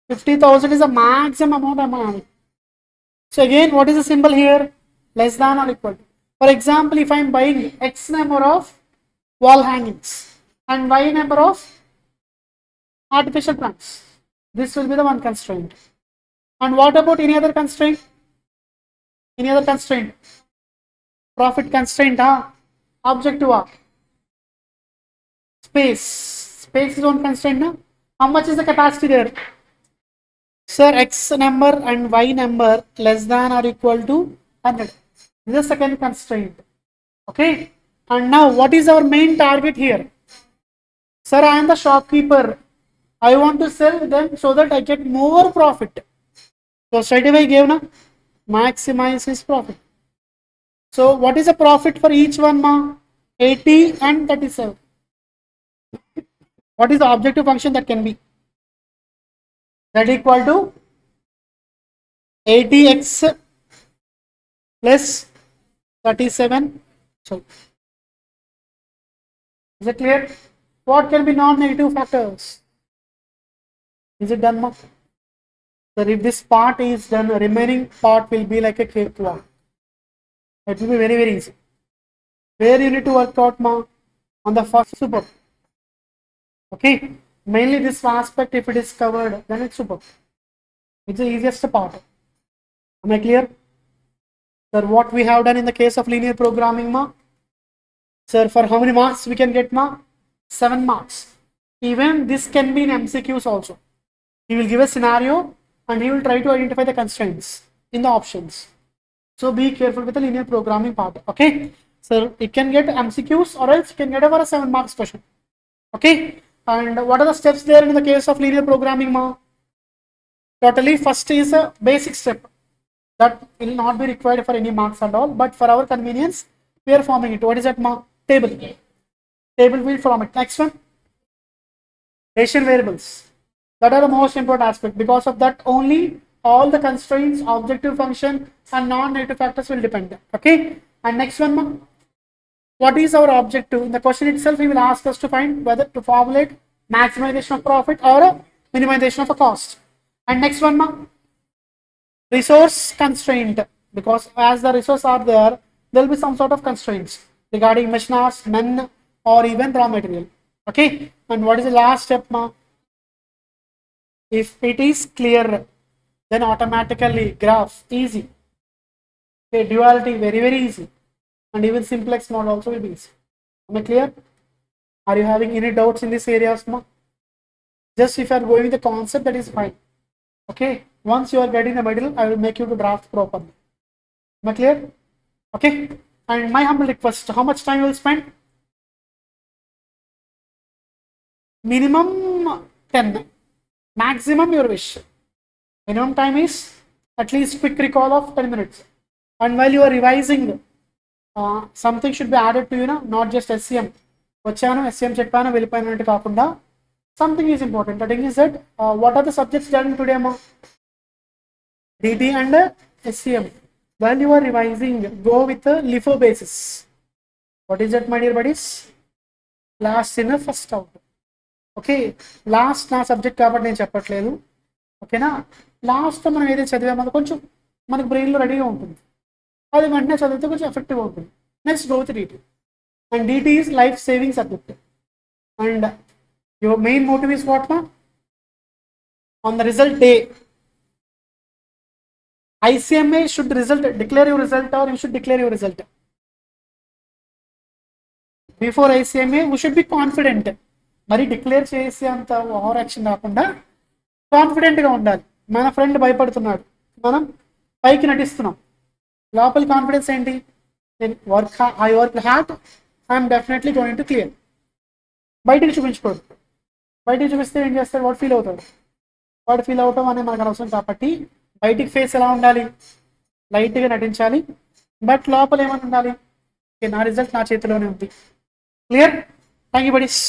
50,000 is the maximum amount I'm having. So again, what is the symbol here? Less than or equal to. For example, if I'm buying X number of wall hangings and Y number of artificial plants, this will be the one constraint. And what about any other constraint? Any other constraint? Profit constraint, objective, space. Space is one constraint. No? How much is the capacity there? Sir, X number and Y number less than or equal to 100. This is the second constraint. Okay. And now what is our main target here? Sir, I am the shopkeeper. I want to sell them so that I get more profit. So straight away gave na maximize his profit. So what is the profit for each one ma? 80 and 37. What is the objective function that can be? That equal to 80x plus 37. So is it clear? What can be non-negative factors? Is it done ma? So if this part is done, the remaining part will be like a cakewalk. It will be very, very easy. Where you need to work out ma? On the first super. Okay. Mainly this aspect, if it is covered, then it's super. It's the easiest part. Am I clear? Sir, what we have done in the case of linear programming ma? Sir, for how many marks we can get ma? 7 marks. Even this can be in MCQs also. He will give a scenario and he will try to identify the constraints in the options. So be careful with the linear programming part. Okay. So it can get MCQs or else you can get over a 7 marks question. Okay. And what are the steps there in the case of linear programming ma? Totally first is a basic step that will not be required for any marks and all, but for our convenience we are forming it. What is that ma? Table. Table will form it. Next one, Asian variables. That are the most important aspect. Because of that only all the constraints, objective function and non-negative factors will depend. Okay. And next one ma? What is our objective? In the question itself, he will ask us to find whether to formulate maximization of profit or a minimization of a cost. And next one, ma, resource constraint. Because as the resources are there, there will be some sort of constraints regarding machineries, men, or even raw material. Okay. And what is the last step, ma? If it is clear, then automatically graph easy. Okay, duality very, very easy. And even simplex mode also will be easy. Am I clear? Are you having any doubts in this area, Asma? Just if you are going with the concept, that is fine. Okay. Once you are getting the middle, I will make you to draft properly. Am I clear? Okay. And my humble request, how much time you will spend? Minimum 10. Maximum your wish. Minimum time is at least quick recall of 10 minutes. And while you are revising, something should be added to you, not just SCM. వచ్చాను SCM చెప్పాను వెళ్ళిపోయినట్టు కాకుండా something is important. That is that what are the subjects done today ma? DT and SCM. While you are revising, go with the LIFO basis. What is that, my dear buddies? Last in the first out. Okay. Last నా subject కాబట్టి నేను చెప్పట్లేదు. ఓకేనా? Last మనం ఏదైతే చదివామో కొంచెం మనకు బ్రెయిన్లో రెడీగా ఉంటుంది. అది వెంటనే చదివితే కొంచెం ఎఫెక్టివ్గా ఉంటుంది. Next go with DT. And DT is life saving subject. And your main motive is what ma? On the result day, ICMA should declare your result or you should declare your result. Before ICMA, we should be confident. Mari declare chesi anta over action కాకుండా confident గా ఉండాలి. మన friend భయపడుతున్నాడు, మనం పైకి నటిస్తున్నాం. లోపల confidence ఏంటి? I work hard, I am definitely going to clear. బయటికి చూపించుకోడు. బయటికి చూపిస్తే ఏం చేస్తాడు? వాడు ఫీల్ అవుతాడు. వాడు ఫీల్ అవటం అనేది మనకు అవసరం కాబట్టి బయటికి ఫేస్ ఎలా ఉండాలి? లైట్గా నటించాలి. బట్ లోపల ఏమని ఉండాలి? నా రిజల్ట్ నా చేతిలోనే ఉంది. క్లియర్? Thank you buddies.